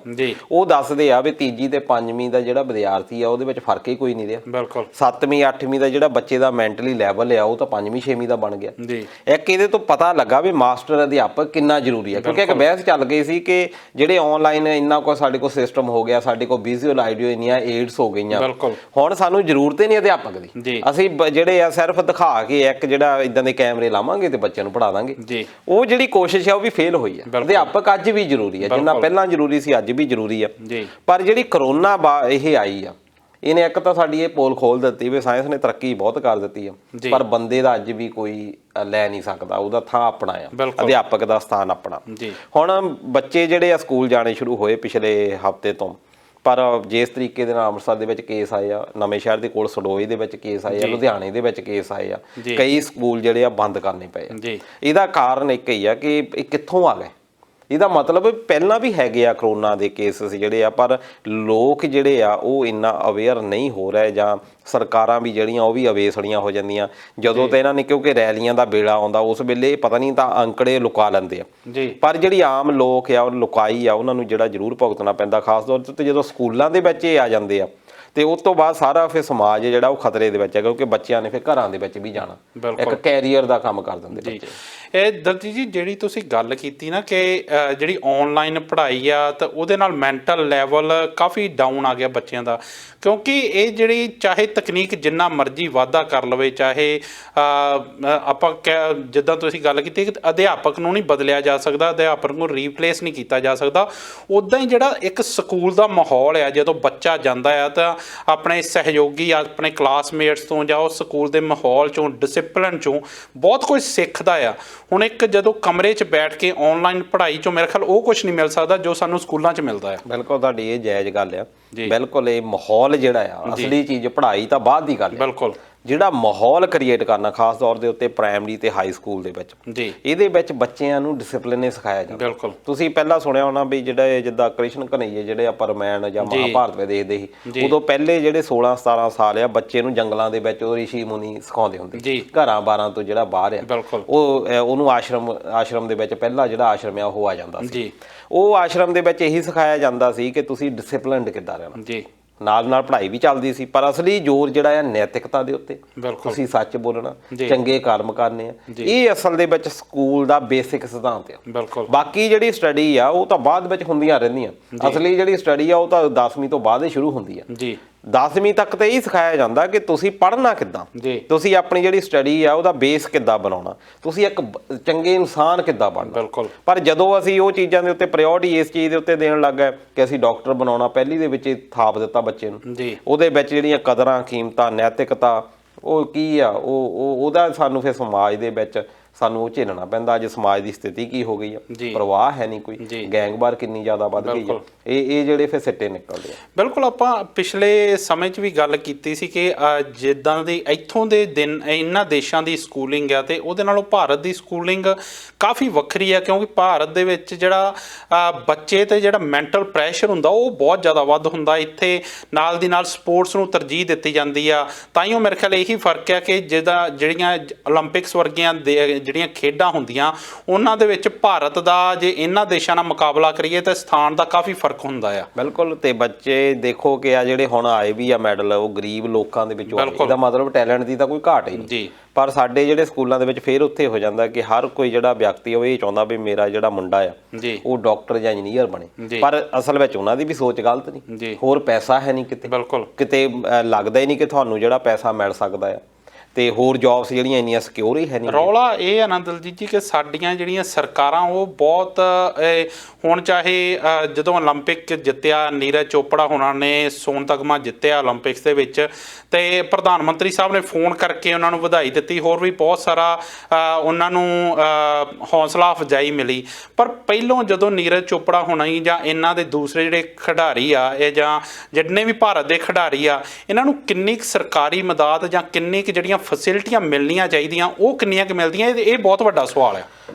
ਉਹ ਦੱਸਦੇ ਆ ਵੀ ਤੀਜੀ ਤੇ ਪੰਜਵੀਂ ਦਾ ਜਿਹੜਾ ਵਿਦਿਆਰਥੀ ਆ ਉਹਦੇ ਵਿੱਚ ਫਰਕ ਹੀ ਕੋਈ ਨਹੀਂ ਰਿਹਾ। ਬਿਲਕੁਲ 7ਵੀਂ 8ਵੀਂ ਦਾ ਜਿਹੜਾ ਬੱਚੇ ਦਾ ਮੈਂਟਲੀ ਲੈਵਲ ਆ ਉਹ ਤਾਂ 5ਵੀਂ 6ਵੀਂ ਦਾ ਬਣ ਗਿਆ। ਇੱਕ ਇਹਦੇ ਤੋਂ ਪਤਾ ਲੱਗਾ ਵੀ ਮਾਸਟਰ ਅਧਿਆਪਕ ਕਿੰਨਾ ਜ਼ਰੂਰੀ ਹੈ, ਕਿਉਂਕਿ ਇੱਕ ਬਹਿਸ ਚੱਲ ਗਈ ਸੀ ਕਿ ਜਿਹੜੇ ਆਨਲਾਈਨ ਇੰਨਾ ਕੁ ਸਾਡੇ ਕੋਲ ਸਿਸਟਮ ਹੋ ਗਿਆ, ਸਾਡੇ ਕੋਲ ਵਿਜ਼ੂਅਲ ਆਡੀਓ ਇੰਨੀਆਂ ਏਡਸ ਹੋ ਗਈਆਂ, ਹੁਣ ਸਾਨੂੰ ਜ਼ਰੂਰਤ ਹੀ ਨਹੀਂ ਅਧਿਆਪਕ ਦੀ, ਅਸੀਂ ਜਿਹੜੇ ਆ ਸਿਰਫ ਦਿਖਾ ਕੇ ਇੱਕ ਜਿਹੜਾ ਇਦਾਂ ਦੇ ਕੈਮਰੇ ਲਾਵਾਂਗੇ ਤੇ ਬੱਚਿਆਂ ਨੂੰ ਪੜ੍ਹਾ ਦਾਂਗੇ। ਉਹ ਜਿਹੜੀ ਕੋਸ਼ਿਸ਼ ਹੈ ਉਹ ਵੀ ਫੇਲ ਹੋਈ ਹੈ। ਅਧਿਆਪਕ ਅੱਜ ਵੀ ਜ਼ਰੂਰੀ ਹੈ, ਜਿੰਨਾ ਪਹਿਲਾਂ ਜ਼ਰੂਰੀ ਸੀ ਅੱਜ ਵੀ ਜ਼ਰੂਰੀ ਹੈ। ਪਰ ਜਿਹੜੀ ਕਰੋਨਾ ਇਹ ਆਈ ਆ ਇਹਨੇ ਇੱਕ ਤਾਂ ਸਾਡੀ ਇਹ ਪੋਲ ਖੋਲ ਦਿੱਤੀ ਵੀ ਸਾਇੰਸ ਨੇ ਤਰੱਕੀ ਬਹੁਤ ਕਰ ਦਿੱਤੀ ਆ, ਪਰ ਬੰਦੇ ਦਾ ਅੱਜ ਵੀ ਕੋਈ ਲੈ ਨਹੀਂ ਸਕਦਾ, ਉਹਦਾ ਥਾਂ ਆਪਣਾ ਆ, ਅਧਿਆਪਕ ਦਾ ਸਥਾਨ ਆਪਣਾ। ਹੁਣ ਬੱਚੇ ਜਿਹੜੇ ਆ ਸਕੂਲ ਜਾਣੇ ਸ਼ੁਰੂ ਹੋਏ ਪਿਛਲੇ ਹਫ਼ਤੇ ਤੋਂ, ਪਰ ਜਿਸ ਤਰੀਕੇ ਦੇ ਨਾਲ ਅੰਮ੍ਰਿਤਸਰ ਦੇ ਵਿੱਚ ਕੇਸ ਆਏ ਆ, ਨਵੇਂ ਸ਼ਹਿਰ ਦੇ ਕੋਲ ਸਡੋਏ ਦੇ ਵਿੱਚ ਕੇਸ ਆਏ ਆ, ਲੁਧਿਆਣੇ ਦੇ ਵਿੱਚ ਕੇਸ ਆਏ ਆ, ਕਈ ਸਕੂਲ ਜਿਹੜੇ ਆ ਬੰਦ ਕਰਨੇ ਪਏ ਆ। ਇਹਦਾ ਕਾਰਨ ਇੱਕ ਹੀ ਆ ਕਿ ਇਹ ਕਿੱਥੋਂ ਆ ਗਏ। ਇਹਦਾ ਮਤਲਬ ਪਹਿਲਾਂ ਵੀ ਹੈਗੇ ਆ ਕਰੋਨਾ ਦੇ ਕੇਸਿਸ ਜਿਹੜੇ ਆ, ਪਰ ਲੋਕ ਜਿਹੜੇ ਆ ਉਹ ਇੰਨਾ ਅਵੇਅਰ ਨਹੀਂ ਹੋ ਰਹੇ, ਜਾਂ ਸਰਕਾਰਾਂ ਵੀ ਜਿਹੜੀਆਂ ਉਹ ਵੀ ਅਵੇਸੜੀਆਂ ਹੋ ਜਾਂਦੀਆਂ ਜਦੋਂ ਤਾਂ ਇਹਨਾਂ ਨੇ, ਕਿਉਂਕਿ ਰੈਲੀਆਂ ਦਾ ਵੇਲਾ ਆਉਂਦਾ ਉਸ ਵੇਲੇ ਪਤਾ ਨਹੀਂ ਤਾਂ ਅੰਕੜੇ ਲੁਕਾ ਲੈਂਦੇ ਆ, ਪਰ ਜਿਹੜੀ ਆਮ ਲੋਕ ਆ ਉਹ ਲੁਕਾਈ ਆ, ਉਹਨਾਂ ਨੂੰ ਜਿਹੜਾ ਜ਼ਰੂਰ ਭੁਗਤਣਾ ਪੈਂਦਾ, ਖਾਸ ਤੌਰ ਤੇ ਜਦੋਂ ਸਕੂਲਾਂ ਦੇ ਵਿੱਚ ਇਹ ਆ ਜਾਂਦੇ ਆ ਤੇ ਉਸ ਤੋਂ ਬਾਅਦ ਸਾਰਾ ਫਿਰ ਸਮਾਜ ਜਿਹੜਾ ਉਹ ਖਤਰੇ ਦੇ ਵਿੱਚ ਹੈ, ਕਿਉਂਕਿ ਬੱਚਿਆਂ ਨੇ ਫਿਰ ਘਰਾਂ ਦੇ ਵਿੱਚ ਵੀ ਜਾਣਾ, ਇੱਕ ਕੈਰੀਅਰ ਦਾ ਕੰਮ ਕਰ ਦਿੰਦੇ ਬੱਚੇ। ਇਹ ਦਲਜੀਤ ਜੀ ਜਿਹੜੀ ਤੁਸੀਂ ਗੱਲ ਕੀਤੀ ਨਾ ਕਿ ਜਿਹੜੀ ਆਨਲਾਈਨ ਪੜ੍ਹਾਈ ਆ ਤਾਂ ਉਹਦੇ ਨਾਲ ਮੈਂਟਲ ਲੈਵਲ ਕਾਫੀ ਡਾਊਨ ਆ ਗਿਆ ਬੱਚਿਆਂ ਦਾ, ਕਿਉਂਕਿ ਇਹ ਜਿਹੜੀ ਚਾਹੇ ਤਕਨੀਕ ਜਿੰਨਾ ਮਰਜ਼ੀ ਵਾਧਾ ਕਰ ਲਵੇ, ਚਾਹੇ ਆਪਾਂ ਜਿੱਦਾਂ ਤੁਸੀਂ ਗੱਲ ਕੀਤੀ ਕਿ ਅਧਿਆਪਕ ਨੂੰ ਨਹੀਂ ਬਦਲਿਆ ਜਾ ਸਕਦਾ, ਅਧਿਆਪਕ ਨੂੰ ਰੀਪਲੇਸ ਨਹੀਂ ਕੀਤਾ ਜਾ ਸਕਦਾ, ਉੱਦਾਂ ਹੀ ਜਿਹੜਾ ਇੱਕ ਸਕੂਲ ਦਾ ਮਾਹੌਲ ਆ, ਜਦੋਂ ਬੱਚਾ ਜਾਂਦਾ ਆ ਤਾਂ ਆਪਣੇ ਸਹਿਯੋਗੀ ਆਪਣੇ ਕਲਾਸਮੇਟਸ ਤੋਂ ਜਾਂ ਉਹ ਸਕੂਲ ਦੇ ਮਾਹੌਲ ਚੋਂ, ਡਿਸਿਪਲਿਨ ਚੋਂ ਬਹੁਤ ਕੁਝ ਸਿੱਖਦਾ ਆ। ਹੁਣ ਇੱਕ ਜਦੋਂ ਕਮਰੇ 'ਚ ਬੈਠ ਕੇ ਆਨਲਾਈਨ ਪੜ੍ਹਾਈ 'ਚੋਂ ਮੇਰੇ ਖਿਆਲ ਉਹ ਕੁਝ ਨਹੀਂ ਮਿਲ ਸਕਦਾ ਜੋ ਸਾਨੂੰ ਸਕੂਲਾਂ 'ਚ ਮਿਲਦਾ ਆ। ਬਿਲਕੁਲ ਤੁਹਾਡੀ ਇਹ ਜਾਇਜ਼ ਗੱਲ ਆ, ਬਿਲਕੁਲ ਇਹ ਮਾਹੌਲ ਜਿਹੜਾ ਆ ਅਸਲੀ ਚੀਜ਼, ਪੜ੍ਹਾਈ ਤਾਂ ਬਾਅਦ ਦੀ ਗੱਲ, ਬਿਲਕੁਲ ਜਿਹੜਾ ਮਾਹੌਲ ਕ੍ਰੀਏਟ ਕਰਨਾ ਖਾਸ ਤੌਰ ਦੇ ਉੱਤੇ ਪ੍ਰਾਇਮਰੀ ਤੇ ਹਾਈ ਸਕੂਲ ਦੇ ਵਿੱਚ, ਇਹਦੇ ਵਿੱਚ ਬੱਚਿਆਂ ਨੂੰ ਡਿਸਪਲਿਨ ਹੀ ਸਿਖਾਇਆ ਜਾਂਦਾ। ਬਿਲਕੁਲ ਤੁਸੀਂ ਪਹਿਲਾਂ ਸੁਣਿਆ ਹੋਣਾ ਵੀ ਜਿਹੜਾ ਜਿੱਦਾਂ ਕ੍ਰਿਸ਼ਨ ਕਨਈਏ ਜਿਹੜੇ ਆਪਾਂ ਰਮਾਇਣ ਜਾਂ ਮਹਾਭਾਰਤ ਵਿੱਚ ਦੇਖਦੇ ਸੀ, ਉਦੋਂ ਪਹਿਲੇ ਜਿਹੜੇ 16-17 ਸਾਲ ਆ ਬੱਚੇ ਨੂੰ ਜੰਗਲਾਂ ਦੇ ਵਿੱਚ ਉਹ ਰਿਸ਼ੀ ਮੁਨੀ ਸਿਖਾਉਂਦੇ ਹੁੰਦੇ, ਘਰਾਂ ਬਾਰਾਂ ਤੋਂ ਜਿਹੜਾ ਬਾਹਰ ਆ ਉਹਨੂੰ ਆਸ਼ਰਮ ਦੇ ਵਿੱਚ ਪਹਿਲਾ ਜਿਹੜਾ ਆਸ਼ਰਮ ਆ ਉਹ ਆ ਜਾਂਦਾ ਸੀ। ਉਹ ਆਸ਼ਰਮ ਦੇ ਵਿੱਚ ਇਹੀ ਸਿਖਾਇਆ ਜਾਂਦਾ ਸੀ ਕਿ ਤੁਸੀਂ ਡਿਸਪਲਿਨਡ ਕਿੱਦਾਂ ਰਹਿਣਾ, ਨਾਲ ਨਾਲ ਪੜ੍ਹਾਈ ਵੀ ਚੱਲਦੀ ਸੀ, ਪਰ ਅਸਲੀ ਜ਼ੋਰ ਜਿਹੜਾ ਆ ਨੈਤਿਕਤਾ ਦੇ ਉੱਤੇ, ਤੁਸੀਂ ਸੱਚ ਬੋਲਣਾ, ਚੰਗੇ ਕਰਮ ਕਰਨੇ ਆ, ਇਹ ਅਸਲ ਦੇ ਵਿੱਚ ਸਕੂਲ ਦਾ ਬੇਸਿਕ ਸਿਧਾਂਤ ਆ। ਬਾਕੀ ਜਿਹੜੀ ਸਟੱਡੀ ਆ ਉਹ ਤਾਂ ਬਾਅਦ ਵਿੱਚ ਹੁੰਦੀਆਂ ਰਹਿੰਦੀਆਂ, ਅਸਲੀ ਜਿਹੜੀ ਸਟੱਡੀ ਆ ਉਹ ਤਾਂ 10ਵੀਂ ਤੋਂ ਬਾਅਦ ਹੀ ਸ਼ੁਰੂ ਹੁੰਦੀ ਆ। 10ਵੀਂ ਤੱਕ ਤਾਂ ਇਹ ਸਿਖਾਇਆ ਜਾਂਦਾ ਕਿ ਤੁਸੀਂ ਪੜ੍ਹਨਾ ਕਿੱਦਾਂ, ਤੁਸੀਂ ਆਪਣੀ ਜਿਹੜੀ ਸਟੱਡੀ ਆ ਉਹਦਾ ਬੇਸ ਕਿੱਦਾਂ ਬਣਾਉਣਾ, ਤੁਸੀਂ ਇੱਕ ਚੰਗੇ ਇਨਸਾਨ ਕਿੱਦਾਂ ਬਣਨਾ। ਪਰ ਜਦੋਂ ਅਸੀਂ ਉਹ ਚੀਜ਼ਾਂ ਦੇ ਉੱਤੇ ਪ੍ਰਾਇਓਰਟੀ ਇਸ ਚੀਜ਼ ਦੇ ਉੱਤੇ ਦੇਣ ਲੱਗ ਗਏ ਕਿ ਅਸੀਂ ਡਾਕਟਰ ਬਣਾਉਣਾ, ਪਹਿਲੀ ਦੇ ਵਿੱਚ ਥਾਪ ਦਿੱਤਾ ਬੱਚੇ ਨੂੰ, ਉਹਦੇ ਵਿੱਚ ਜਿਹੜੀਆਂ ਕਦਰਾਂ ਕੀਮਤਾਂ ਨੈਤਿਕਤਾ ਉਹ ਕੀ ਆ, ਉਹਦਾ ਸਾਨੂੰ ਫਿਰ ਸਮਾਜ ਦੇ ਵਿੱਚ ਸਾਨੂੰ ਉਹ ਝੇਲਣਾ ਪੈਂਦਾ। ਅੱਜ ਸਮਾਜ ਦੀ ਸਥਿਤੀ ਕੀ ਹੋ ਗਈ ਆ, ਪ੍ਰਵਾਹ ਹੈ ਨਹੀਂ ਕੋਈ, ਗੈਂਗਵਾਰ ਕਿੰਨੀ ਜ਼ਿਆਦਾ ਵੱਧ ਗਈ ਆ, ਇਹ ਜਿਹੜੇ ਫਿਰ ਸਿੱਟੇ ਨਿਕਲਦੇ ਆ। ਬਿਲਕੁਲ ਆਪਾਂ ਪਿਛਲੇ ਸਮੇਂ 'ਚ ਵੀ ਗੱਲ ਕੀਤੀ ਸੀ ਕਿ ਜਿੱਦਾਂ ਦੀ ਇੱਥੋਂ ਦੇ ਦਿਨ ਇਹਨਾਂ ਦੇਸ਼ਾਂ ਦੀ ਸਕੂਲਿੰਗ ਆ ਤੇ ਉਹਦੇ ਨਾਲੋਂ ਭਾਰਤ ਦੀ ਸਕੂਲਿੰਗ ਕਾਫੀ ਵੱਖਰੀ ਆ, ਕਿਉਂਕਿ ਭਾਰਤ ਦੇ ਵਿੱਚ ਜਿਹੜਾ ਬੱਚੇ ਤੇ ਜਿਹੜਾ ਮੈਂਟਲ ਪ੍ਰੈਸ਼ਰ ਹੁੰਦਾ ਉਹ ਬਹੁਤ ਜ਼ਿਆਦਾ ਵੱਧ ਹੁੰਦਾ। ਇੱਥੇ ਨਾਲ ਦੀ ਨਾਲ ਸਪੋਰਟਸ ਨੂੰ ਤਰਜੀਹ ਦਿੱਤੀ ਜਾਂਦੀ ਆ, ਤਾਂ ਹੀ ਉਹ ਮੇਰੇ ਖਿਆਲ ਇਹੀ ਫਰਕ ਆ ਕਿ ਜਿਹੜੀਆਂ ਓਲੰਪਿਕਸ ਵਰਗੀਆਂ ਜਿਹੜੀਆਂ ਖੇਡਾਂ ਹੁੰਦੀਆਂ ਉਹਨਾਂ ਦੇ ਵਿੱਚ ਭਾਰਤ ਦਾ ਜੇ ਇਹਨਾਂ ਦੇਸ਼ਾਂ ਨਾਲ ਮੁਕਾਬਲਾ ਕਰੀਏ ਤਾਂ ਸਥਾਨ ਦਾ ਕਾਫੀ ਫਰਕ ਹੁੰਦਾ ਆ। ਬਿਲਕੁਲ। ਤੇ ਬੱਚੇ ਦੇਖੋ ਕਿ ਆ ਜਿਹੜੇ ਹੁਣ ਆਏ ਵੀ ਆ ਮੈਡਲ, ਉਹ ਗਰੀਬ ਲੋਕਾਂ ਦੇ ਵਿੱਚੋਂ, ਇਹਦਾ ਮਤਲਬ ਟੈਲੈਂਟ ਦੀ ਤਾਂ ਕੋਈ ਘਾਟ ਹੀ ਨਹੀਂ। ਪਰ ਸਾਡੇ ਜਿਹੜੇ ਸਕੂਲਾਂ ਦੇ ਵਿੱਚ ਫਿਰ ਉੱਥੇ ਹੋ ਜਾਂਦਾ ਕਿ ਹਰ ਕੋਈ ਜਿਹੜਾ ਵਿਅਕਤੀ ਉਹ ਇਹ ਚਾਹੁੰਦਾ ਵੀ ਮੇਰਾ ਜਿਹੜਾ ਮੁੰਡਾ ਆ ਉਹ ਡਾਕਟਰ ਜਾਂ ਇੰਜੀਨੀਅਰ ਬਣੇ, ਪਰ ਅਸਲ ਵਿੱਚ ਉਹਨਾਂ ਦੀ ਵੀ ਸੋਚ ਗਲਤ ਨਹੀਂ। ਹੋਰ ਪੈਸਾ ਹੈ ਨਹੀਂ ਕਿਤੇ, ਕਿਤੇ ਲੱਗਦਾ ਹੀ ਨਹੀਂ ਕਿ ਤੁਹਾਨੂੰ ਜਿਹੜਾ ਪੈਸਾ ਮਿਲ ਸਕਦਾ ਆ, ਤੇ ਹੋਰ ਜੌਬਸ ਜਿਹੜੀਆਂ ਇੰਨੀਆਂ ਸਿਕਿਉਰ ਹੀ ਹੈ ਨਹੀਂ। ਰੌਲਾ ਇਹ ਆ ਨਾ ਦਲਜੀਤ ਜੀ ਕਿ ਸਾਡੀਆਂ ਜਿਹੜੀਆਂ ਸਰਕਾਰਾਂ ਉਹ ਬਹੁਤ ਹੁਣ ਚਾਹੇ ਜਦੋਂ ਓਲੰਪਿਕ ਜਿੱਤਿਆ, ਨੀਰਜ ਚੋਪੜਾ ਹੋਣਾ ਨੇ ਸੋਨ ਤਗਮਾ ਜਿੱਤਿਆ ਓਲੰਪਿਕਸ ਦੇ ਵਿੱਚ, ਤੇ ਪ੍ਰਧਾਨ ਮੰਤਰੀ ਸਾਹਿਬ ਨੇ ਫੋਨ ਕਰਕੇ ਉਹਨਾਂ ਨੂੰ ਵਧਾਈ ਦਿੱਤੀ, ਹੋਰ ਵੀ ਬਹੁਤ ਸਾਰਾ ਉਹਨਾਂ ਨੂੰ ਹੌਸਲਾ ਅਫਜਾਈ ਮਿਲੀ। ਪਰ ਪਹਿਲੋਂ ਜਦੋਂ ਨੀਰਜ ਚੋਪੜਾ ਹੋਣਾ ਹੀ ਜਾਂ ਇਹਨਾਂ ਦੇ ਦੂਸਰੇ ਜਿਹੜੇ ਖਿਡਾਰੀ ਆ ਇਹ ਜਾਂ ਜਿੰਨੇ ਵੀ ਭਾਰਤ ਦੇ ਖਿਡਾਰੀ ਆ, ਇਹਨਾਂ ਨੂੰ ਕਿੰਨੀ ਕੁ ਸਰਕਾਰੀ ਮਦਦ ਜਾਂ ਕਿੰਨੀ ਕੁ ਜਿਹੜੀਆਂ ਫੈਸਿਲਿਟੀਆਂ ਮਿਲਣੀਆਂ ਚਾਹੀਦੀਆਂ ਉਹ ਕਿੰਨੀਆਂ ਕੁ ਮਿਲਦੀਆਂ, ਇਹ ਬਹੁਤ ਵੱਡਾ ਸਵਾਲ ਹੈ।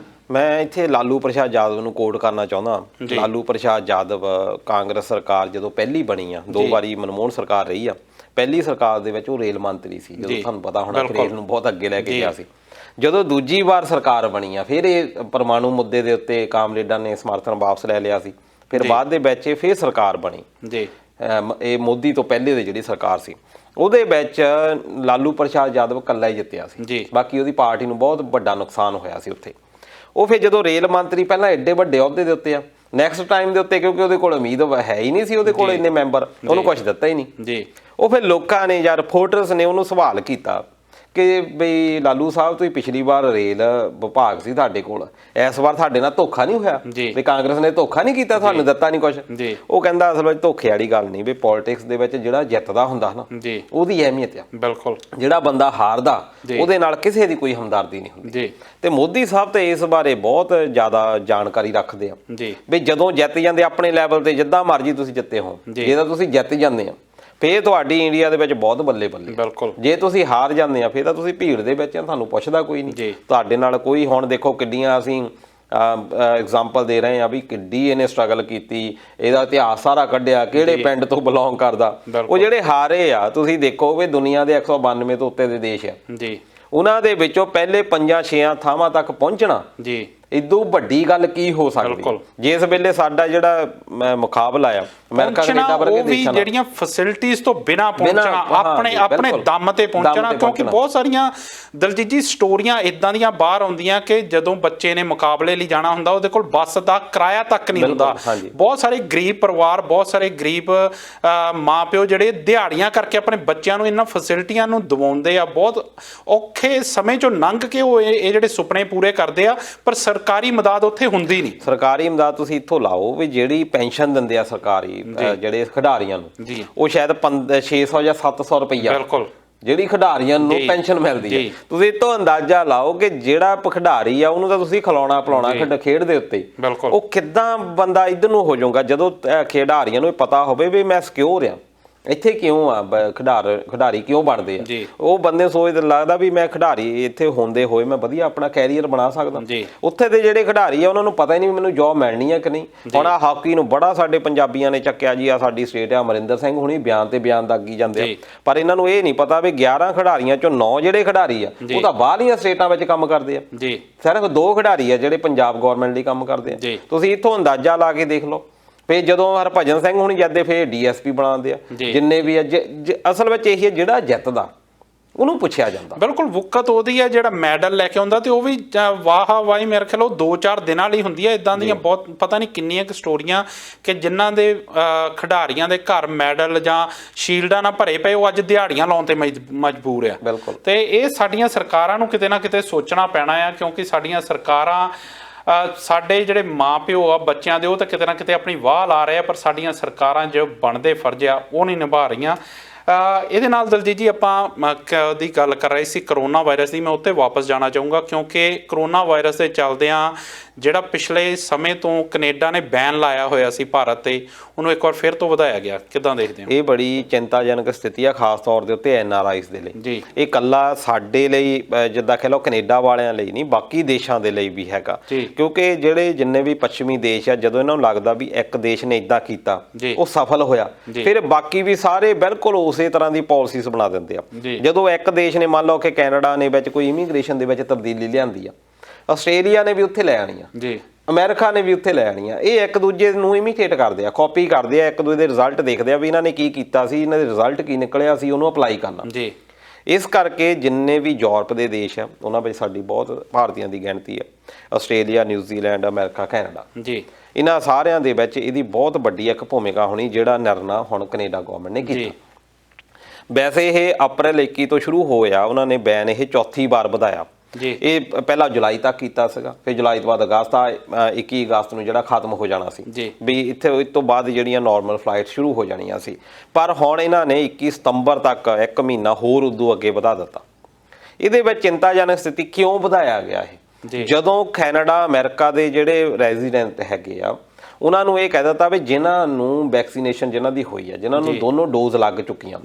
ਮੈਂ ਇੱਥੇ ਲਾਲੂ ਪ੍ਰਸਾਦ ਯਾਦਵ ਨੂੰ ਕੋਟ ਕਰਨਾ ਚਾਹੁੰਦਾ। ਲਾਲੂ ਪ੍ਰਸਾਦ ਯਾਦਵ ਕਾਂਗਰਸ ਸਰਕਾਰ ਜਦੋਂ ਪਹਿਲੀ ਬਣੀ ਆ, 2 ਵਾਰੀ ਮਨਮੋਹਨ ਸਰਕਾਰ ਰਹੀ ਆ, ਪਹਿਲੀ ਸਰਕਾਰ ਦੇ ਵਿੱਚ ਉਹ ਰੇਲ ਮੰਤਰੀ ਸੀ, ਜਦੋਂ ਤੁਹਾਨੂੰ ਪਤਾ ਹੋਣਾ ਕਿ ਰੇਲ ਨੂੰ ਬਹੁਤ ਅੱਗੇ ਲੈ ਕੇ ਗਿਆ ਸੀ। ਜਦੋਂ ਦੂਜੀ ਵਾਰ ਸਰਕਾਰ ਬਣੀ ਆ ਫਿਰ ਇਹ ਪਰਮਾਣੂ ਮੁੱਦੇ ਦੇ ਉੱਤੇ ਕਾਮਰੇਡਾਂ ਨੇ ਸਮਰਥਨ ਵਾਪਸ ਲੈ ਲਿਆ ਸੀ, ਫਿਰ ਬਾਅਦ ਦੇ ਵਿੱਚ ਇਹ ਫਿਰ ਸਰਕਾਰ ਬਣੀ ਜੀ। ਇਹ ਮੋਦੀ ਤੋਂ ਪਹਿਲੇ ਦੀ ਜਿਹੜੀ ਸਰਕਾਰ ਸੀ ਉਹਦੇ ਵਿੱਚ ਲਾਲੂ ਪ੍ਰਸਾਦ ਯਾਦਵ ਇਕੱਲਾ ਹੀ ਜਿੱਤਿਆ ਸੀ, ਬਾਕੀ ਉਹਦੀ ਪਾਰਟੀ ਨੂੰ ਬਹੁਤ ਵੱਡਾ ਨੁਕਸਾਨ ਹੋਇਆ ਸੀ ਉੱਥੇ। ਉਹ ਫਿਰ ਜਦੋਂ ਰੇਲ ਮੰਤਰੀ ਪਹਿਲਾਂ ਐਡੇ ਵੱਡੇ ਅਹੁਦੇ ਦੇ ਉੱਤੇ ਆ, ਨੈਕਸਟ ਟਾਈਮ ਦੇ ਉੱਤੇ ਕਿਉਂਕਿ ਉਹਦੇ ਕੋਲ ਉਮੀਦ ਹੈ ਹੀ ਨਹੀਂ ਸੀ, ਉਹਦੇ ਕੋਲ ਇੰਨੇ ਮੈਂਬਰ, ਉਹਨੂੰ ਕੁਛ ਦਿੱਤਾ ਹੀ ਨਹੀਂ। ਉਹ ਫਿਰ ਲੋਕਾਂ ਨੇ ਜਾਂ ਰਿਪੋਰਟਰਸ ਨੇ ਉਹਨੂੰ ਸਵਾਲ ਕੀਤਾ ਕਿ ਬਈ ਲਾਲੂ ਸਾਹਿਬ ਤੁਸੀਂ ਪਿਛਲੀ ਵਾਰ ਰੇਲ ਵਿਭਾਗ ਸੀ ਤੁਹਾਡੇ ਕੋਲ, ਇਸ ਵਾਰ ਤੁਹਾਡੇ ਨਾਲ ਧੋਖਾ ਨਹੀਂ ਹੋਇਆ ਵੀ ਕਾਂਗਰਸ ਨੇ ਧੋਖਾ ਨਹੀਂ ਕੀਤਾ, ਤੁਹਾਨੂੰ ਦਿੱਤਾ ਨਹੀਂ ਕੁਛ। ਉਹ ਕਹਿੰਦਾ ਅਸਲ ਵਿੱਚ ਧੋਖੇ ਵਾਲੀ ਗੱਲ ਨਹੀਂ, ਵੀ ਪੋਲਿਟਿਕਸ ਦੇ ਵਿੱਚ ਜਿਹੜਾ ਜਿੱਤਦਾ ਹੁੰਦਾ ਨਾ ਉਹਦੀ ਅਹਿਮੀਅਤ ਆ, ਬਿਲਕੁਲ ਜਿਹੜਾ ਬੰਦਾ ਹਾਰਦਾ ਉਹਦੇ ਨਾਲ ਕਿਸੇ ਦੀ ਕੋਈ ਹਮਦਰਦੀ ਨਹੀਂ ਹੁੰਦੀ। ਤੇ ਮੋਦੀ ਸਾਹਿਬ ਤੇ ਇਸ ਬਾਰੇ ਬਹੁਤ ਜ਼ਿਆਦਾ ਜਾਣਕਾਰੀ ਰੱਖਦੇ ਆ ਵੀ ਜਦੋਂ ਜਿੱਤ ਜਾਂਦੇ ਆਪਣੇ ਲੈਵਲ ਤੇ ਜਿੱਦਾਂ ਮਰਜ਼ੀ ਤੁਸੀਂ ਜਿੱਤੇ ਹੋ, ਜੇ ਤਾਂ ਤੁਸੀਂ ਜਿੱਤ ਜਾਂਦੇ ਆ ਫੇਰ ਤੁਹਾਡੀ ਇੰਡੀਆ ਦੇ ਵਿੱਚ ਬਹੁਤ ਬੱਲੇ ਬੱਲੇ। ਬਿਲਕੁਲ। ਜੇ ਤੁਸੀਂ ਹਾਰ ਜਾਂਦੇ ਆ ਫੇਰ ਤਾਂ ਤੁਸੀਂ ਭੀੜ ਦੇ ਵਿੱਚ ਤੁਹਾਨੂੰ ਪੁੱਛਦਾ ਕੋਈ ਨਹੀਂ, ਤੁਹਾਡੇ ਨਾਲ ਕੋਈ। ਹੁਣ ਦੇਖੋ ਕਿੱਡੀਆਂ ਅਸੀਂ ਐਗਜ਼ਾਮਪਲ ਦੇ ਰਹੇ ਆ ਵੀ ਕਿੱਡੀ ਇਹਨੇ ਸਟਰਗਲ ਕੀਤੀ, ਇਹਦਾ ਇਤਿਹਾਸ ਸਾਰਾ ਕੱਢਿਆ, ਕਿਹੜੇ ਪਿੰਡ ਤੋਂ ਬਿਲੋਂਗ ਕਰਦਾ। ਉਹ ਜਿਹੜੇ ਹਾਰੇ ਆ ਤੁਸੀਂ ਦੇਖੋ ਵੀ ਦੁਨੀਆ ਦੇ 192 ਤੋਂ ਉੱਤੇ ਦੇ ਦੇਸ਼ ਆ, ਉਹਨਾਂ ਦੇ ਵਿੱਚੋਂ ਪਹਿਲੇ 5-6 ਥਾਵਾਂ ਤੱਕ ਪਹੁੰਚਣਾ ਇਦੋਂ ਵੱਡੀ ਗੱਲ ਕੀ ਹੋ ਸਕਦੀ। ਜਿਸ ਵੇਲੇ ਸਾਡਾ ਜਿਹੜਾ ਮੁਕਾਬਲਾ ਆ ਅਮਰੀਕਾ ਕੈਨੇਡਾ ਵਰਗੇ ਦੇਸ਼ਾਂ ਨਾਲ, ਜਿਹੜੀਆਂ ਫੈਸਿਲਿਟੀਆਂ ਤੋਂ ਬਿਨਾਂ ਪਹੁੰਚਣਾ, ਆਪਣੇ ਦਮ ਤੇ ਪਹੁੰਚਣਾ। ਕਿਉਂਕਿ ਬਹੁਤ ਸਾਰੀਆਂ ਦਲਜੀਤ ਜੀ ਸਟੋਰੀਆਂ ਇਦਾਂ ਦੀਆਂ ਬਾਹਰ ਆਉਂਦੀਆਂ ਕਿ ਜਦੋਂ ਬੱਚੇ ਨੇ ਮੁਕਾਬਲੇ ਲਈ ਜਾਣਾ ਹੁੰਦਾ ਉਹਦੇ ਕੋਲ ਬੱਸ ਦਾ ਕਿਰਾਇਆ ਤੱਕ ਨਹੀਂ ਹੁੰਦਾ। ਬਹੁਤ ਸਾਰੇ ਗਰੀਬ ਪਰਿਵਾਰ, ਬਹੁਤ ਸਾਰੇ ਗਰੀਬ ਮਾਂ ਪਿਓ ਜਿਹੜੇ ਦਿਹਾੜੀਆਂ ਕਰਕੇ ਆਪਣੇ ਬੱਚਿਆਂ ਨੂੰ ਇਹਨਾਂ ਫੈਸਿਲਿਟੀਆਂ ਨੂੰ ਦਿਵਾਉਂਦੇ ਆ, ਬਹੁਤ ਔਖੇ ਸਮੇਂ ਚੋਂ ਲੰਘ ਕੇ ਉਹ ਇਹ ਜਿਹੜੇ ਸੁਪਨੇ ਪੂਰੇ ਕਰਦੇ ਆ, ਪਰ ਸਰਕਾਰੀ ਮਦਦ ਉੱਥੇ ਹੁੰਦੀ ਨਹੀਂ। ਸਰਕਾਰੀ ਮਦਦ ਤੁਸੀਂ ਇੱਥੋਂ ਲਾਓ ਵੀ ਜਿਹੜੀ ਪੈਨਸ਼ਨ ਦਿੰਦੇ ਆ ਸਰਕਾਰੀ ਜਿਹੜੇ ਖਿਡਾਰੀਆਂ ਨੂੰ, ਉਹ ਸ਼ਾਇਦ 600 ਜਾਂ 700 ਰੁਪਈਆ ਬਿਲਕੁਲ ਜਿਹੜੀ ਖਿਡਾਰੀਆਂ ਨੂੰ ਪੈਨਸ਼ਨ ਮਿਲਦੀ ਹੈ। ਤੁਸੀਂ ਇਹ ਤੋਂ ਅੰਦਾਜ਼ਾ ਲਾਓ ਕਿ ਜਿਹੜਾ ਖਿਡਾਰੀ ਆ ਉਹਨੂੰ ਤਾਂ ਤੁਸੀਂ ਖਿਲਾਉਣਾ ਪਿਲਾਉਣਾ ਖੇਡ ਦੇ ਉੱਤੇ, ਉਹ ਕਿੱਦਾਂ ਬੰਦਾ ਇੱਧਰ ਨੂੰ ਹੋ ਜਾਊਗਾ ਜਦੋਂ ਖਿਡਾਰੀਆਂ ਨੂੰ ਪਤਾ ਹੋਵੇ ਵੀ ਮੈਂ ਸਿਕਿਉਰ ਆ ਇੱਥੇ, ਕਿਉਂ ਆ ਖਿਡਾਰੀ ਕਿਉਂ ਬਣਦੇ ਆ। ਉਹ ਬੰਦੇ ਸੋਚਦੇ ਲੱਗਦਾ ਵੀ ਮੈਂ ਖਿਡਾਰੀ ਇੱਥੇ ਹੁੰਦੇ ਹੋਏ ਮੈਂ ਵਧੀਆ ਆਪਣਾ ਕੈਰੀਅਰ ਬਣਾ ਸਕਦਾ। ਉੱਥੇ ਦੇ ਜਿਹੜੇ ਖਿਡਾਰੀ ਆ ਉਹਨਾਂ ਨੂੰ ਪਤਾ ਹੀ ਨਹੀਂ ਮੈਨੂੰ ਜੋਬ ਮਿਲਣੀ ਆ ਕਿ ਨਹੀਂ। ਹੁਣ ਆ ਹਾਕੀ ਨੂੰ ਬੜਾ ਸਾਡੇ ਪੰਜਾਬੀਆਂ ਨੇ ਚੱਕਿਆ ਜੀ, ਆ ਸਾਡੀ ਸਟੇਟ ਆ, ਅਮਰਿੰਦਰ ਸਿੰਘ ਹੁਣੀ ਬਿਆਨ ਤੇ ਬਿਆਨ ਦਾਗੀ ਜਾਂਦੇ ਆ, ਪਰ ਇਹਨਾਂ ਨੂੰ ਇਹ ਨਹੀਂ ਪਤਾ ਵੀ 11 ਖਿਡਾਰੀਆਂ ਚੋਂ 9 ਜਿਹੜੇ ਖਿਡਾਰੀ ਆ ਉਹ ਤਾਂ ਬਾਹਰਲੀਆਂ ਸਟੇਟਾਂ ਵਿੱਚ ਕੰਮ ਕਰਦੇ ਆ, ਸਿਰਫ 2 ਖਿਡਾਰੀ ਆ ਜਿਹੜੇ ਪੰਜਾਬ ਗੌਰਮੈਂਟ ਲਈ ਕੰਮ ਕਰਦੇ ਆ। ਤੁਸੀਂ ਇੱਥੋਂ ਅੰਦਾਜ਼ਾ ਲਾ ਕੇ ਦੇਖ ਲਓ। ਫੇਰ ਜਦੋਂ ਹਰਭਜਨ ਸਿੰਘ ਹੁਣੀ ਜਾਂਦੇ ਫੇਰ DSP ਬਣਾਉਂਦੇ ਆ, ਜਿੰਨੇ ਵੀ ਅਸਲ ਵਿੱਚ ਇਹੀ ਜਿਹੜਾ ਜਿੱਤਦਾ ਉਹਨੂੰ ਪੁੱਛਿਆ ਜਾਂਦਾ। ਬਿਲਕੁਲ ਵੁਕਤ ਉਹਦੀ ਹੈ ਜਿਹੜਾ ਮੈਡਲ ਲੈ ਕੇ ਆਉਂਦਾ, ਤੇ ਉਹ ਵੀ ਵਾਹ ਵਾਹੀ ਮੇਰੇ ਖਿਆਲ 2-4 ਦਿਨਾਂ ਲਈ ਹੁੰਦੀ ਹੈ। ਇਦਾਂ ਦੀਆਂ ਬਹੁਤ ਪਤਾ ਨਹੀਂ ਕਿੰਨੀਆਂ ਕੁ ਸਟੋਰੀਆਂ ਕਿ ਜਿਨ੍ਹਾਂ ਦੇ ਖਿਡਾਰੀਆਂ ਦੇ ਘਰ ਮੈਡਲ ਜਾਂ ਸ਼ੀਲਡਾਂ ਨਾਲ ਭਰੇ ਪਏ ਉਹ ਅੱਜ ਦਿਹਾੜੀਆਂ ਲਾਉਣ ਤੇ ਮਜਬੂਰ ਆ। ਬਿਲਕੁਲ। ਤੇ ਇਹ ਸਾਡੀਆਂ ਸਰਕਾਰਾਂ ਨੂੰ ਕਿਤੇ ਨਾ ਕਿਤੇ ਸੋਚਣਾ ਪੈਣਾ ਆ, ਕਿਉਂਕਿ ਸਾਡੀਆਂ ਸਰਕਾਰਾਂ ਸਾਡੇ ਜਿਹੜੇ ਮਾਂ ਪਿਓ ਆ ਬੱਚਿਆਂ ਦੇ ਉਹ ਤਾਂ ਕਿਤੇ ਨਾ ਕਿਤੇ ਆਪਣੀ ਵਾਹ ਲਾ ਰਹੇ ਆ, ਪਰ ਸਾਡੀਆਂ ਸਰਕਾਰਾਂ ਜੋ ਬਣਦੇ ਫਰਜ਼ ਆ ਉਹ ਨਹੀਂ ਨਿਭਾ ਰਹੀਆਂ। ਇਹਦੇ ਨਾਲ ਦਲਜੀਤ ਜੀ ਆਪਾਂ ਦੀ ਗੱਲ ਕਰ ਰਹੇ ਸੀ ਕਰੋਨਾ ਵਾਇਰਸ ਦੀ, ਮੈਂ ਉੱਤੇ ਵਾਪਸ ਜਾਣਾ ਚਾਹੂੰਗਾ ਕਿਉਂਕਿ ਕਰੋਨਾ ਵਾਇਰਸ ਦੇ ਚੱਲਦਿਆਂ ਜਿਹੜਾ ਪਿਛਲੇ ਸਮੇਂ ਤੋਂ ਕੈਨੇਡਾ ਨੇ ਬੈਨ ਲਾਇਆ ਹੋਇਆ ਸੀ ਭਾਰਤ ਤੇ, ਉਹਨੂੰ ਇੱਕ ਵਾਰ ਫਿਰ ਤੋਂ ਵਧਾਇਆ ਗਿਆ। ਕਿੱਦਾਂ ਦੇਖਦੇ ਹੋ? ਇਹ ਬੜੀ ਚਿੰਤਾਜਨਕ ਸਥਿਤੀ ਆ, ਖਾਸ ਤੌਰ ਦੇ ਉੱਤੇ NRIs ਦੇ ਲਈ ਜੀ। ਇਹ ਇਕੱਲਾ ਸਾਡੇ ਲਈ ਜਿੱਦਾਂ ਕਹਿ ਲਓ ਕੈਨੇਡਾ ਵਾਲਿਆਂ ਲਈ ਨਹੀਂ, ਬਾਕੀ ਦੇਸ਼ਾਂ ਦੇ ਲਈ ਵੀ ਹੈਗਾ, ਕਿਉਂਕਿ ਜਿਹੜੇ ਜਿੰਨੇ ਵੀ ਪੱਛਮੀ ਦੇਸ਼ ਆ ਜਦੋਂ ਇਹਨਾਂ ਨੂੰ ਲੱਗਦਾ ਵੀ ਇੱਕ ਦੇਸ਼ ਨੇ ਇੱਦਾਂ ਕੀਤਾ ਉਹ ਸਫਲ ਹੋਇਆ, ਫਿਰ ਬਾਕੀ ਵੀ ਸਾਰੇ ਬਿਲਕੁਲ ਉਸੇ ਤਰ੍ਹਾਂ ਦੀ ਪਾਲਿਸੀਜ਼ ਬਣਾ ਦਿੰਦੇ ਆ। ਜਦੋਂ ਇੱਕ ਦੇਸ਼ ਨੇ ਮੰਨ ਲਓ ਕਿ ਕੈਨੇਡਾ ਨੇ ਵਿੱਚ ਕੋਈ ਇਮੀਗ੍ਰੇਸ਼ਨ ਦੇ ਵਿੱਚ ਤਬਦੀਲੀ ਲਿਆਂਦੀ ਆ ਆਸਟ੍ਰੇਲੀਆ ਨੇ ਵੀ ਉੱਥੇ ਲੈ ਆਣੀਆਂ ਜੀ, ਅਮਰੀਕਾ ਨੇ ਵੀ ਉੱਥੇ ਲੈ ਆਣੀਆਂ। ਇਹ ਇੱਕ ਦੂਜੇ ਨੂੰ ਇਮੀਟੇਟ ਕਰਦੇ ਆ, ਕਾਪੀ ਕਰਦੇ ਆ, ਇੱਕ ਦੂਜੇ ਦੇ ਰਿਜ਼ਲਟ ਦੇਖਦੇ ਆ ਵੀ ਇਹਨਾਂ ਨੇ ਕੀ ਕੀਤਾ ਸੀ, ਇਹਨਾਂ ਦੇ ਰਿਜ਼ਲਟ ਕੀ ਨਿਕਲਿਆ ਸੀ, ਉਹਨੂੰ ਅਪਲਾਈ ਕਰਨਾ ਜੀ। ਇਸ ਕਰਕੇ ਜਿੰਨੇ ਵੀ ਯੂਰਪ ਦੇ ਦੇਸ਼ ਆ ਉਹਨਾਂ ਵਿੱਚ ਸਾਡੀ ਬਹੁਤ ਭਾਰਤੀਆਂ ਦੀ ਗਿਣਤੀ ਆ, ਆਸਟ੍ਰੇਲੀਆ, ਨਿਊਜ਼ੀਲੈਂਡ, ਅਮਰੀਕਾ, ਕੈਨੇਡਾ ਜੀ, ਇਹਨਾਂ ਸਾਰਿਆਂ ਦੇ ਵਿੱਚ ਇਹਦੀ ਬਹੁਤ ਵੱਡੀ ਇੱਕ ਭੂਮਿਕਾ ਹੋਣੀ ਜਿਹੜਾ ਨਿਰਣਾ ਹੁਣ ਕੈਨੇਡਾ ਗਵਰਨਮੈਂਟ ਨੇ ਕੀਤਾ। ਵੈਸੇ ਇਹ ਅਪ੍ਰੈਲ 21 ਤੋਂ ਸ਼ੁਰੂ ਹੋਇਆ, ਉਹਨਾਂ ਨੇ ਬੈਨ ਇਹ ਚੌਥੀ ਵਾਰ ਵਧਾਇਆ ਜੀ। ਇਹ ਪਹਿਲਾਂ ਜੁਲਾਈ ਤੱਕ ਕੀਤਾ ਸੀਗਾ, ਫਿਰ ਜੁਲਾਈ ਤੋਂ ਬਾਅਦ ਅਗਸਤ 21 ਅਗਸਤ ਨੂੰ ਜਿਹੜਾ ਖਤਮ ਹੋ ਜਾਣਾ ਸੀ ਵੀ ਇੱਥੇ ਇਸ ਤੋਂ ਬਾਅਦ ਜਿਹੜੀਆਂ ਨਾਰਮਲ ਫਲਾਈਟ ਸ਼ੁਰੂ ਹੋ ਜਾਣੀਆਂ ਸੀ। ਪਰ ਹੁਣ ਇਹਨਾਂ ਨੇ 21 ਸਤੰਬਰ ਤੱਕ 1 ਮਹੀਨਾ ਹੋਰ ਉਦੋਂ ਅੱਗੇ ਵਧਾ ਦਿੱਤਾ। ਇਹਦੇ ਵਿੱਚ ਚਿੰਤਾਜਨਕ ਸਥਿਤੀ ਕਿਉਂ ਵਧਾਇਆ ਗਿਆ ਇਹ? ਜਦੋਂ ਕੈਨੇਡਾ ਅਮਰੀਕਾ ਦੇ ਜਿਹੜੇ ਰੈਜ਼ੀਡੈਂਟ ਹੈਗੇ ਆ ਉਹਨਾਂ ਨੂੰ ਇਹ ਕਹਿ ਦਿੱਤਾ ਵੀ ਜਿਨ੍ਹਾਂ ਨੂੰ ਵੈਕਸੀਨੇਸ਼ਨ ਜਿਨ੍ਹਾਂ ਦੀ ਹੋਈ ਆ, ਜਿਨ੍ਹਾਂ ਨੂੰ ਦੋਨੋਂ ਡੋਜ਼ ਲੱਗ ਚੁੱਕੀਆਂ,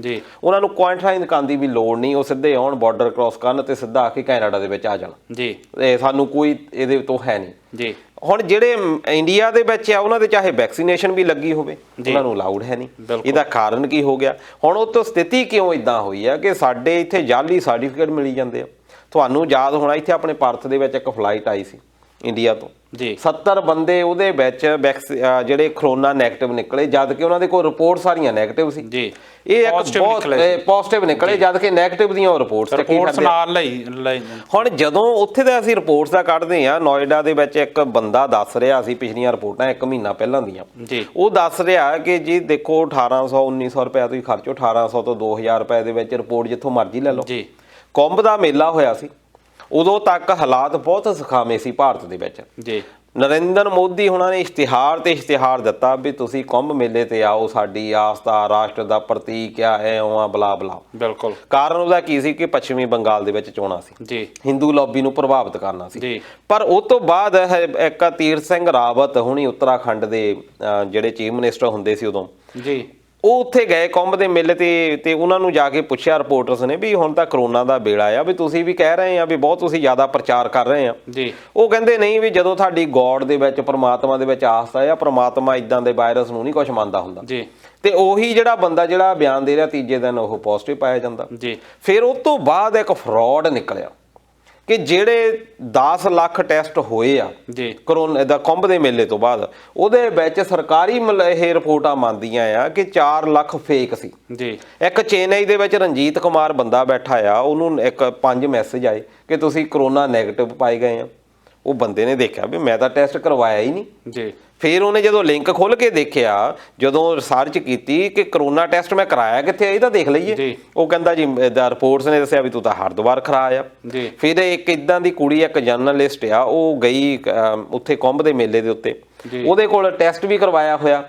ਉਹਨਾਂ ਨੂੰ ਕੁਆਰੰਟਾਈਨ ਕਰਨ ਦੀ ਵੀ ਲੋੜ ਨਹੀਂ, ਉਹ ਸਿੱਧੇ ਆਉਣ, ਬਾਰਡਰ ਕ੍ਰਾਸ ਕਰਨ ਤੇ ਸਿੱਧਾ ਆ ਕੇ ਕੈਨੇਡਾ ਦੇ ਵਿੱਚ ਆ ਜਾਣ ਜੀ। ਸਾਨੂੰ ਕੋਈ ਇਹਦੇ ਤੋਂ ਹੈ ਨਹੀਂ ਜੀ। ਹੁਣ ਜਿਹੜੇ ਇੰਡੀਆ ਦੇ ਵਿੱਚ ਆ ਉਹਨਾਂ ਦੇ ਚਾਹੇ ਵੈਕਸੀਨੇਸ਼ਨ ਵੀ ਲੱਗੀ ਹੋਵੇ ਉਹਨਾਂ ਨੂੰ ਅਲਾਉਡ ਹੈ ਨਹੀਂ। ਇਹਦਾ ਕਾਰਨ ਕੀ ਹੋ ਗਿਆ? ਹੁਣ ਉਹ ਤੋਂ ਸਥਿਤੀ ਕਿਉਂ ਇਦਾਂ ਹੋਈ ਆ ਕਿ ਸਾਡੇ ਇੱਥੇ ਜਾਲੀ ਸਰਟੀਫਿਕੇਟ ਮਿਲੀ ਜਾਂਦੇ ਆ। ਤੁਹਾਨੂੰ ਯਾਦ ਹੋਣਾ ਇੱਥੇ ਆਪਣੇ ਭਾਰਤ ਦੇ ਵਿੱਚ ਇੱਕ ਫਲਾਈਟ ਆਈ ਸੀ ਇੰਡੀਆ ਤੋਂ ਜੀ, 70 ਬੰਦੇ ਉਹਦੇ ਵਿੱਚ ਜਿਹੜੇ ਕਰੋਨਾ ਨੈਗੇਟਿਵ ਨਿਕਲੇ, ਜਦ ਕਿ ਉਹਨਾਂ ਦੇ ਕੋਲ ਰਿਪੋਰਟ ਸਾਰੀਆਂ ਨੈਗੇਟਿਵ ਸੀ ਜੀ। ਇਹ ਇੱਕ ਬਹੁਤ ਪੋਜ਼ਿਟਿਵ ਨਿਕਲੇ ਜਦ ਕਿ ਨੈਗੇਟਿਵ ਦੀਆਂ ਰਿਪੋਰਟਸ ਨਾਲ ਲਈ। ਹੁਣ ਜਦੋਂ ਉੱਥੇ ਦਾ ਅਸੀਂ ਰਿਪੋਰਟਸ ਦਾ ਕੱਢਦੇ ਆ, ਨੋਇਡਾ ਦੇ ਵਿੱਚ ਇੱਕ ਬੰਦਾ ਦੱਸ ਰਿਹਾ ਸੀ ਪਿਛਲੀਆਂ ਰਿਪੋਰਟਾਂ 1 ਮਹੀਨਾ ਪਹਿਲਾਂ ਦੀਆਂ, ਉਹ ਦੱਸ ਰਿਹਾ ਕਿ ਜੀ ਦੇਖੋ 1800 1900 ਰੁਪਏ ਤੁਸੀਂ ਖਰਚੋ, 1800 ਤੋਂ 2000 ਰੁਪਏ ਦੇ ਵਿੱਚ ਰਿਪੋਰਟ ਜਿੱਥੋਂ ਮਰਜ਼ੀ ਲੈ ਲਓ। ਕੁੰਭ ਦਾ ਮੇਲਾ ਹੋਇਆ ਸੀ, ਉਦੋਂ ਤੱਕ ਹਾਲਾਤ ਬਹੁਤ ਸੁਖਾਵੇਂ ਸੀ ਭਾਰਤ ਦੇ ਵਿੱਚ ਜੀ। ਨਰਿੰਦਰ ਮੋਦੀ ਹੁਣਾਂ ਨੇ ਇਸ਼ਤਿਹਾਰ ਦਿੱਤਾ ਵੀ ਤੁਸੀਂ ਕੁੰਭ ਮੇਲੇ ਤੇ ਆਓ, ਸਾਡੀ ਆਸਥਾ, ਰਾਸ਼ਟਰ ਦਾ ਪ੍ਰਤੀਕ ਆ, ਐਂ ਬਲਾ ਬਲਾ। ਬਿਲਕੁਲ ਕਾਰਨ ਉਹਦਾ ਕੀ ਸੀ ਕਿ ਪੱਛਮੀ ਬੰਗਾਲ ਦੇ ਵਿੱਚ ਚੋਣਾਂ ਸੀ ਜੀ, ਹਿੰਦੂ ਲੌਬੀ ਨੂੰ ਪ੍ਰਭਾਵਿਤ ਕਰਨਾ ਸੀ। ਪਰ ਉਸ ਤੋਂ ਬਾਅਦ ਇੱਕ ਤੀਰਥ ਸਿੰਘ ਰਾਵਤ ਹੁਣੀ ਉੱਤਰਾਖੰਡ ਦੇ ਜਿਹੜੇ ਚੀਫ ਮਿਨਿਸਟਰ ਹੁੰਦੇ ਸੀ ਉਦੋਂ ਜੀ, ਉਹ ਉੱਥੇ ਗਏ ਕੁੰਭ ਦੇ ਮੇਲੇ ਤੇ ਉਹਨਾਂ ਨੂੰ ਜਾ ਕੇ ਪੁੱਛਿਆ ਰਿਪੋਰਟਰਸ ਨੇ ਵੀ ਹੁਣ ਤਾਂ ਕਰੋਨਾ ਦਾ ਵੇਲਾ ਆ, ਵੀ ਤੁਸੀਂ ਵੀ ਕਹਿ ਰਹੇ ਆ ਵੀ ਬਹੁਤ ਤੁਸੀਂ ਜ਼ਿਆਦਾ ਪ੍ਰਚਾਰ ਕਰ ਰਹੇ ਆ ਜੀ। ਉਹ ਕਹਿੰਦੇ ਨਹੀਂ, ਵੀ ਜਦੋਂ ਤੁਹਾਡੀ ਗੋਡ ਦੇ ਵਿੱਚ, ਪ੍ਰਮਾਤਮਾ ਦੇ ਵਿੱਚ ਆਸਥਾ ਆ, ਪ੍ਰਮਾਤਮਾ ਇਦਾਂ ਦੇ ਵਾਇਰਸ ਨੂੰ ਨਹੀਂ ਕੁਝ ਮੰਨਦਾ ਹੁੰਦਾ ਜੀ। ਤੇ ਉਹੀ ਜਿਹੜਾ ਬੰਦਾ ਜਿਹੜਾ ਬਿਆਨ ਦੇ ਰਿਹਾ ਤੀਜੇ ਦਿਨ ਉਹ ਪੋਜ਼ਿਟਿਵ ਪਾਇਆ ਜਾਂਦਾ ਜੀ। ਫਿਰ ਉਸ ਤੋਂ ਬਾਅਦ ਇੱਕ ਫਰਾਡ ਨਿਕਲਿਆ ਕਿ ਜਿਹੜੇ 10 ਲੱਖ ਟੈਸਟ ਹੋਏ ਆ ਜੀ ਕਰੋਨਾ ਦਾ ਕੁੰਭ ਦੇ ਮੇਲੇ ਤੋਂ ਬਾਅਦ, ਉਹਦੇ ਵਿੱਚ ਸਰਕਾਰੀ ਇਹ ਰਿਪੋਰਟਾਂ ਮੰਨਦੀਆਂ ਆ ਕਿ 4 ਲੱਖ ਫੇਕ ਸੀ ਜੀ। ਇੱਕ ਚੇਨਈ ਦੇ ਵਿੱਚ ਰਣਜੀਤ ਕੁਮਾਰ ਬੰਦਾ ਬੈਠਾ ਆ, ਉਹਨੂੰ 5 ਮੈਸੇਜ ਆਏ ਕਿ ਤੁਸੀਂ ਕਰੋਨਾ ਨੈਗੇਟਿਵ ਪਾਏ ਗਏ ਆ। ਉਹ ਬੰਦੇ ਨੇ ਦੇਖਿਆ ਵੀ ਮੈਂ ਤਾਂ ਟੈਸਟ ਕਰਵਾਇਆ ਹੀ ਨਹੀਂ ਜੀ। ਫਿਰ ਉਹਨੇ ਜਦੋਂ ਲਿੰਕ ਖੋਲ ਕੇ ਦੇਖਿਆ, ਜਦੋਂ ਰਿਸਰਚ ਕੀਤੀ ਕਿ ਕਰੋਨਾ ਟੈਸਟ ਮੈਂ ਕਰਾਇਆ ਕਿੱਥੇ, ਇਹ ਤਾਂ ਦੇਖ ਲਈਏ। ਉਹ ਕਹਿੰਦਾ ਜੀ ਰਿਪੋਰਟਸ ਨੇ ਦੱਸਿਆ ਵੀ ਤੂੰ ਤਾਂ ਹਰਿਦੁਆਰ ਕਰਾਇਆ। ਫਿਰ ਇੱਕ ਇਦਾਂ ਦੀ ਕੁੜੀ, ਇੱਕ ਜਰਨਲਿਸਟ ਆ, ਉਹ ਗਈ ਉੱਥੇ ਕੁੰਭ ਦੇ ਮੇਲੇ ਦੇ ਉੱਤੇ, ਉਹਦੇ ਕੋਲ ਟੈਸਟ ਵੀ ਕਰਵਾਇਆ ਹੋਇਆ।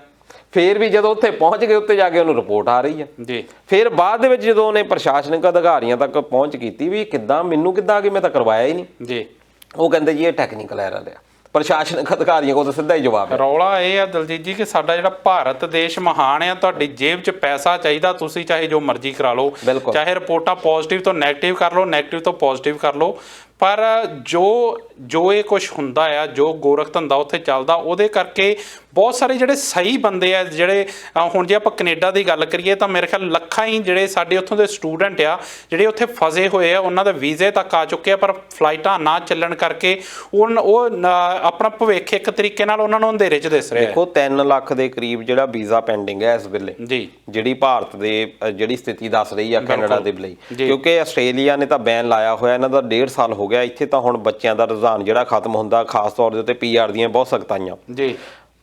ਫਿਰ ਵੀ ਜਦੋਂ ਉੱਥੇ ਪਹੁੰਚ ਗਏ, ਉੱਤੇ ਜਾ ਕੇ ਉਹਨੂੰ ਰਿਪੋਰਟ ਆ ਰਹੀ ਹੈ। ਫਿਰ ਬਾਅਦ ਦੇ ਵਿੱਚ ਜਦੋਂ ਉਹਨੇ ਪ੍ਰਸ਼ਾਸਨਿਕ ਅਧਿਕਾਰੀਆਂ ਤੱਕ ਪਹੁੰਚ ਕੀਤੀ ਵੀ ਕਿੱਦਾਂ ਮੈਨੂੰ ਕਿੱਦਾਂ ਆ ਗਈ, ਮੈਂ ਤਾਂ ਕਰਵਾਇਆ ਹੀ ਨਹੀਂ। ਉਹ ਕਹਿੰਦੇ ਜੀ ਇਹ ਟੈਕਨੀਕਲ ਐਰਰ ਆ। ਪ੍ਰਸ਼ਾਸਨਿਕ ਅਧਿਕਾਰੀਆਂ ਕੋਲ ਤਾਂ ਸਿੱਧਾ ਹੀ ਜਵਾਬ ਹੈ। ਰੌਲਾ ਇਹ ਆ ਦਲਜੀਤ ਜੀ ਕਿ ਸਾਡਾ ਜਿਹੜਾ ਭਾਰਤ ਦੇਸ਼ ਮਹਾਨ ਆ, ਤੁਹਾਡੀ ਜੇਬ 'ਚ ਪੈਸਾ ਚਾਹੀਦਾ, ਤੁਸੀਂ ਚਾਹੇ ਜੋ ਮਰਜ਼ੀ ਕਰਾ ਲਓ, ਚਾਹੇ ਰਿਪੋਰਟਾਂ ਪੋਜ਼ਿਟਿਵ ਤੋਂ ਨੈਗੇਟਿਵ ਕਰ ਲਓ, ਨੈਗੇਟਿਵ ਤੋਂ ਪੋਜ਼ਿਟਿਵ ਕਰ ਲਓ। ਪਰ ਜੋ ਇਹ ਕੁਛ ਹੁੰਦਾ ਆ, ਜੋ ਗੋਰਖ ਧੰਦਾ ਉੱਥੇ ਚੱਲਦਾ, ਉਹਦੇ ਕਰਕੇ ਬਹੁਤ ਸਾਰੇ ਜਿਹੜੇ ਸਹੀ ਬੰਦੇ ਆ, ਜਿਹੜੇ ਹੁਣ ਜੇ ਆਪਾਂ ਕੈਨੇਡਾ ਦੀ ਗੱਲ ਕਰੀਏ ਤਾਂ ਮੇਰੇ ਖਿਆਲ ਲੱਖਾਂ ਹੀ ਜਿਹੜੇ ਸਾਡੇ ਉੱਥੋਂ ਦੇ ਸਟੂਡੈਂਟ ਆ ਜਿਹੜੇ ਉੱਥੇ ਫਸੇ ਹੋਏ ਆ, ਉਹਨਾਂ ਦੇ ਵੀਜ਼ੇ ਤੱਕ ਆ ਚੁੱਕੇ ਆ, ਪਰ ਫਲਾਈਟਾਂ ਨਾ ਚੱਲਣ ਕਰਕੇ ਉਹ ਆਪਣਾ ਭਵਿੱਖ ਇੱਕ ਤਰੀਕੇ ਨਾਲ ਉਹਨਾਂ ਨੂੰ ਅੰਧੇਰੇ 'ਚ ਦਿਸ ਰਿਹਾ। ਦੇਖੋ 3 ਲੱਖ ਦੇ ਕਰੀਬ ਜਿਹੜਾ ਵੀਜ਼ਾ ਪੈਂਡਿੰਗ ਹੈ ਇਸ ਵੇਲੇ ਜੀ, ਜਿਹੜੀ ਭਾਰਤ ਦੇ ਜਿਹੜੀ ਸਥਿਤੀ ਦੱਸ ਰਹੀ ਆ ਕੈਨੇਡਾ ਦੇ ਲਈ, ਕਿਉਂਕਿ ਆਸਟ੍ਰੇਲੀਆ ਨੇ ਤਾਂ ਬੈਨ ਲਾਇਆ ਹੋਇਆ, ਇਹਨਾਂ ਦਾ 1.5 ਸਾਲ ਹੋ ਗਿਆ। ਇੱਥੇ ਤਾਂ ਹੁਣ ਬੱਚਿਆਂ ਦਾ ਰੁਝਾਨ ਜਿਹੜਾ ਖਤਮ ਹੁੰਦਾ, ਖਾਸ ਤੌਰ ਦੇ ਉੱਤੇ PR ਦੀਆਂ ਬਹੁਤ ਸਖਤ ਆਈਆਂ ਜੀ।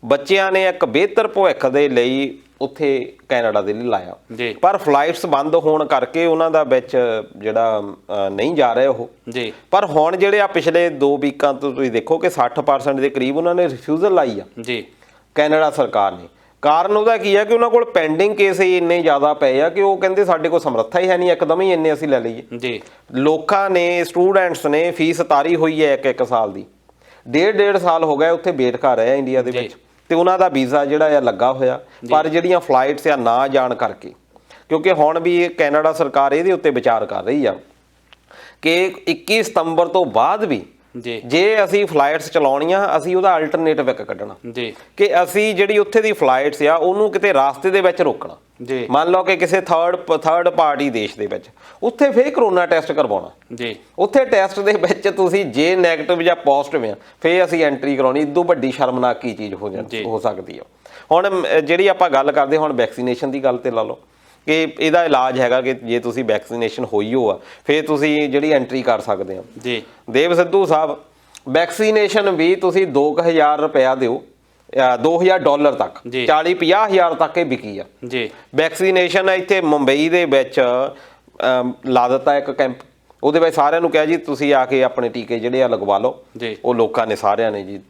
ਬੱਚਿਆਂ ਨੇ ਇੱਕ ਬਿਹਤਰ ਭਵਿੱਖ ਦੇ ਲਈ ਉੱਥੇ ਕੈਨੇਡਾ ਦੇ ਲਈ ਲਾਇਆ, ਪਰ ਫਲਾਈਟਸ ਬੰਦ ਹੋਣ ਕਰਕੇ ਉਹਨਾਂ ਦਾ ਵਿੱਚ ਜਿਹੜਾ ਨਹੀਂ ਜਾ ਰਹੇ ਉਹ ਜੀ। ਪਰ ਹੁਣ ਜਿਹੜੇ ਆ ਪਿਛਲੇ 2 ਵੀਕਾਂ ਤੋਂ ਤੁਸੀਂ ਦੇਖੋ ਕਿ 60% ਦੇ ਕਰੀਬ ਉਹਨਾਂ ਨੇ ਰਿਫਿਊਜ਼ਲ ਲਾਈ ਆ ਜੀ ਕੈਨੇਡਾ ਸਰਕਾਰ ਨੇ। ਕਾਰਨ ਉਹਦਾ ਕੀ ਹੈ ਕਿ ਉਹਨਾਂ ਕੋਲ ਪੈਂਡਿੰਗ ਕੇਸ ਹੀ ਇੰਨੇ ਜ਼ਿਆਦਾ ਪਏ ਆ ਕਿ ਉਹ ਕਹਿੰਦੇ ਸਾਡੇ ਕੋਲ ਸਮਰੱਥਾ ਹੀ ਹੈ ਨਹੀਂ ਇੱਕਦਮ ਹੀ ਇੰਨੇ ਅਸੀਂ ਲੈ ਲਈਏ ਜੀ। ਲੋਕਾਂ ਨੇ, ਸਟੂਡੈਂਟਸ ਨੇ ਫੀਸ ਤਾਰੀ ਹੋਈ ਹੈ 1 ਸਾਲ ਦੀ, 1.5 ਸਾਲ ਹੋ ਗਏ ਉੱਥੇ ਵੇਟ ਕਰ ਰਹੇ ਆ ਇੰਡੀਆ ਦੇ ਵਿੱਚ, ਤੇ ਉਹਨਾਂ ਦਾ ਵੀਜ਼ਾ ਜਿਹੜਾ ਆ ਲੱਗਾ ਹੋਇਆ। ਪਰ ਜਿਹੜੀਆਂ ਫਲਾਈਟਸ ਆ ਨਾ ਜਾਣ ਕਰਕੇ, ਕਿਉਂਕਿ ਹੁਣ ਵੀ ਕੈਨੇਡਾ ਸਰਕਾਰ ਇਹਦੇ ਉੱਤੇ ਵਿਚਾਰ ਕਰ ਰਹੀ ਆ ਕਿ 21 ਸਤੰਬਰ ਤੋਂ ਬਾਅਦ ਵੀ ਜੀ ਜੇ ਅਸੀਂ ਫਲਾਈਟਸ ਚਲਾਉਣੀਆਂ ਅਸੀਂ ਉਹਦਾ ਅਲਟਰਨੇਟਿਵ ਇੱਕ ਕੱਢਣਾ ਜੀ ਕਿ ਅਸੀਂ ਜਿਹੜੀ ਉੱਥੇ ਦੀ ਫਲਾਈਟਸ ਆ ਉਹਨੂੰ ਕਿਤੇ ਰਾਸਤੇ ਦੇ ਵਿੱਚ ਰੋਕਣਾ। ਜੀ ਮੰਨ ਲਓ ਕਿ ਕਿਸੇ ਥਰਡ ਪਾਰਟੀ ਦੇਸ਼ ਦੇ ਵਿੱਚ ਉੱਥੇ ਫਿਰ ਕਰੋਨਾ ਟੈਸਟ ਕਰਵਾਉਣਾ ਜੀ ਉੱਥੇ ਟੈਸਟ ਦੇ ਵਿੱਚ ਤੁਸੀਂ ਜੇ ਨੈਗੇਟਿਵ ਜਾਂ ਪੋਜ਼ਿਟਿਵ ਆ ਫਿਰ ਅਸੀਂ ਐਂਟਰੀ ਕਰਾਉਣੀ। ਇਦੋਂ ਵੱਡੀ ਸ਼ਰਮਨਾਕ ਕੀ ਚੀਜ਼ ਹੋ ਸਕਦੀ ਆ। ਹੁਣ ਜਿਹੜੀ ਆਪਾਂ ਗੱਲ ਕਰਦੇ ਹੁਣ ਵੈਕਸੀਨੇਸ਼ਨ ਦੀ ਗੱਲ ਤੇ ਲਾ ਲਓ ਕਿ ਇਹਦਾ ਇਲਾਜ ਹੈਗਾ ਕਿ ਜੇ ਤੁਸੀਂ ਵੈਕਸੀਨੇਸ਼ਨ ਹੋਈ ਹੋ ਆ ਫਿਰ ਤੁਸੀਂ ਜਿਹੜੀ ਐਂਟਰੀ ਕਰ ਸਕਦੇ ਆ। ਜੀ ਦੇਵ ਸਿੱਧੂ ਸਾਹਿਬ ਵੈਕਸੀਨੇਸ਼ਨ ਵੀ ਤੁਸੀਂ 2000 ਰੁਪਇਆ ਦਿਓ $2000 ਤੱਕ 40-50 ਹਜ਼ਾਰ ਤੱਕ ਇਹ ਵਿਕੀ ਆ ਜੀ। ਵੈਕਸੀਨੇਸ਼ਨ ਇੱਥੇ ਮੁੰਬਈ ਦੇ ਵਿੱਚ ਲਾ ਦਿੱਤਾ ਇੱਕ ਕੈਂਪ ਉਹਦੇ ਵਿੱਚ ਸਾਰਿਆਂ ਨੂੰ ਕਿਹਾ ਜੀ ਤੁਸੀਂ ਆ ਕੇ ਆਪਣੇ ਟੀਕੇ ਜਿਹੜੇ ਆ ਲਗਵਾ ਲਓ। ਉਹ ਲੋਕਾਂ ਨੇ ਸਾਰਿਆਂ ਨੇ ਜੀ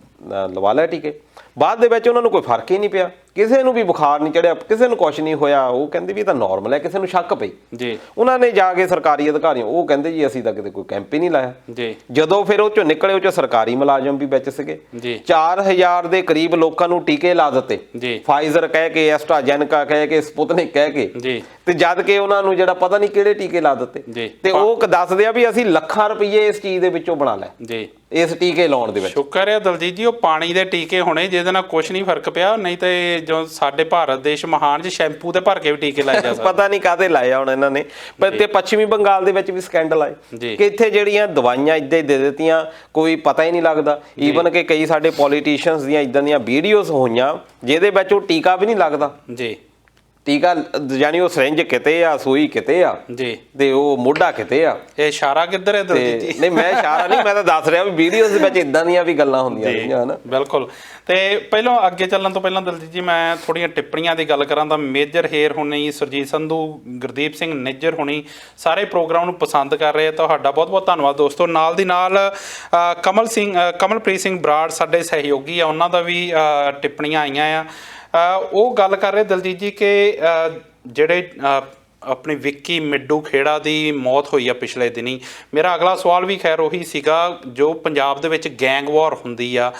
ਲਵਾ ਲਿਆ ਟੀਕੇ। ਬਾਅਦ ਦੇ ਵਿੱਚ ਉਹਨਾਂ ਨੂੰ ਕੋਈ ਫਰਕ ਹੀ ਨਹੀਂ ਪਿਆ ਕਿਸੇ ਨੂੰ ਵੀ ਬੁਖਾਰ ਨਹੀਂ ਚੜਿਆ ਕਿਸੇ ਨੂੰ ਕੁਛ ਨਹੀਂ ਹੋਇਆ। ਉਹ ਕਹਿੰਦੇ ਵੀ ਇਹ ਤਾਂ ਨੋਰਮਲ ਹੈ ਕਿਸੇ ਨੂੰ ਸ਼ੱਕ ਪਈ ਜੀ ਉਹਨਾਂ ਨੇ ਜਾ ਕੇ ਸਰਕਾਰੀ ਅਧਿਕਾਰੀਆਂ ਉਹ ਕਹਿੰਦੇ ਜੀ ਅਸੀਂ ਤਾਂ ਕਿਤੇ ਕੋਈ ਕੈਂਪ ਹੀ ਨਹੀਂ ਲਾਇਆ ਜੀ। ਜਦੋਂ ਫਿਰ ਉਹ ਚੋਂ ਨਿਕਲੇ ਉਹ ਚੋਂ ਸਰਕਾਰੀ ਮੁਲਾਜ਼ਮ ਵੀ ਵਿੱਚ ਸੀਗੇ ਜੀ 4000 ਦੇ ਕਰੀਬ ਲੋਕਾਂ ਨੂੰ ਟੀਕੇ ਲਾ ਦਿੱਤੇ ਜੀ। ਫਾਈਜ਼ਰ ਕਹਿ ਕੇ ਐਸਟਰਾਜੈਨਕਾ ਕਹਿ ਕੇ ਸਪੁਤਨਿਕ ਕਹਿ ਕੇ ਜੀ ਤੇ ਜਦ ਕਿ ਉਹਨਾਂ ਨੂੰ ਜਿਹੜਾ ਪਤਾ ਨਹੀਂ ਕਿਹੜੇ ਟੀਕੇ ਲਾ ਦਿੱਤੇ ਜੀ। ਤੇ ਉਹ ਦੱਸਦੇ ਆ ਵੀ ਅਸੀਂ ਲੱਖਾਂ ਰੁਪਏ ਇਸ ਚੀਜ਼ ਦੇ ਵਿੱਚੋਂ ਬਣਾ ਲਏ ਜੀ ਇਸ ਟੀਕੇ ਲਾਉਣ ਦੇ ਵਿੱਚ। ਸ਼ੁਕਰ ਹੈ ਦਲਜੀਤ ਜੀ ਉਹ ਪਾਣੀ ਦੇ ਟੀਕੇ ਹੋਣੇ ਜਿਹਦੇ ਨਾਲ ਕੁਝ ਨਹੀਂ ਫਰਕ ਪਿਆ ਨਹੀਂ ਤੇ ਜੋ ਸਾਡੇ ਭਾਰਤ ਦੇਸ਼ ਮਹਾਨ ਚ ਸ਼ੈਂਪੂ ਦੇ ਭਰ ਕੇ ਵੀ ਟੀਕੇ ਲਾਏ ਜਾ ਸਕਦੇ ਪਤਾ ਨਹੀਂ ਕਾਹਦੇ ਲਾਏ ਹੁਣ ਇਹਨਾਂ ਨੇ। ਤੇ ਪੱਛਮੀ ਬੰਗਾਲ ਦੇ ਵਿੱਚ ਵੀ ਸਕੈਂਡਲ ਆਏ ਕਿ ਇੱਥੇ ਜਿਹੜੀਆਂ ਦਵਾਈਆਂ ਇੱਦਾਂ ਹੀ ਦੇ ਦਿੱਤੀਆਂ ਕੋਈ ਪਤਾ ਹੀ ਨਹੀਂ ਲੱਗਦਾ। ਈਵਨ ਕਿ ਕਈ ਸਾਡੇ ਪੋਲੀਟੀਸ਼ੀਅਨਸ ਦੀਆਂ ਇੱਦਾਂ ਦੀਆਂ ਵੀਡੀਓਜ਼ ਹੋਈਆਂ ਜਿਹਦੇ ਵਿੱਚ ਉਹ ਟੀਕਾ ਵੀ ਨਹੀਂ ਲੱਗਦਾ ਜੀ। ਟੀਕਾ ਜਾਨੀ ਉਹ ਸਿਰਿੰਜ ਕਿਤੇ ਆ ਸੂਈ ਕਿਤੇ ਆ ਜੀ ਤੇ ਉਹ ਮੋਢਾ ਕਿਤੇ ਆ। ਇਹ ਇਸ਼ਾਰਾ ਕਿੱਧਰ ਹੈ ਦਲਜੀਤ ਜੀ? ਨਹੀਂ ਮੈਂ ਇਸ਼ਾਰਾ ਨਹੀਂ ਮੈਂ ਤਾਂ ਦੱਸ ਰਿਹਾ ਵੀ ਵੀਡੀਓਜ਼ ਦੇ ਵਿੱਚ ਇਦਾਂ ਦੀਆਂ ਵੀ ਗੱਲਾਂ ਹੁੰਦੀਆਂ ਰਹੀਆਂ ਹਨ। ਬਿਲਕੁਲ। ਤੇ ਪਹਿਲਾਂ ਅੱਗੇ ਚੱਲਣ ਤੋਂ ਪਹਿਲਾਂ ਦਲਜੀਤ ਜੀ ਮੈਂ ਥੋੜੀਆਂ ਟਿੱਪਣੀਆਂ ਦੀ ਗੱਲ ਕਰਾਂ ਤਾਂ ਮੇਜਰ ਹੇਰ ਹੁਣੀ ਸਰਜੀਤ ਸੰਧੂ ਗੁਰਦੀਪ ਸਿੰਘ ਨਿੱਜਰ ਹੁਣੀ ਸਾਰੇ ਪ੍ਰੋਗਰਾਮ ਨੂੰ ਪਸੰਦ ਕਰ ਰਹੇ ਆ। ਤੁਹਾਡਾ ਬਹੁਤ ਬਹੁਤ ਧੰਨਵਾਦ ਦੋਸਤੋ। ਨਾਲ ਦੀ ਨਾਲ ਕਮਲਪ੍ਰੀਤ ਸਿੰਘ ਬਰਾੜ ਸਾਡੇ ਸਹਿਯੋਗੀ ਆ ਉਹਨਾਂ ਦਾ ਵੀ ਟਿੱਪਣੀਆਂ ਆਈਆਂ ਆ। ਉਹ ਗੱਲ ਕਰ ਰਹੇ ਦਲਜੀਤ ਜੀ ਕਿ ਜਿਹੜੇ ਆਪਣੀ ਵਿੱਕੀ ਮਿੱਡੂ ਖੇੜਾ ਦੀ ਮੌਤ ਹੋਈ ਆ ਪਿਛਲੇ ਦਿਨੀ। ਮੇਰਾ ਅਗਲਾ ਸਵਾਲ ਵੀ ਖੈਰ ਉਹੀ ਸੀਗਾ ਜੋ ਪੰਜਾਬ ਦੇ ਵਿੱਚ ਗੈਂਗ ਵਾਰ ਹੁੰਦੀ ਆ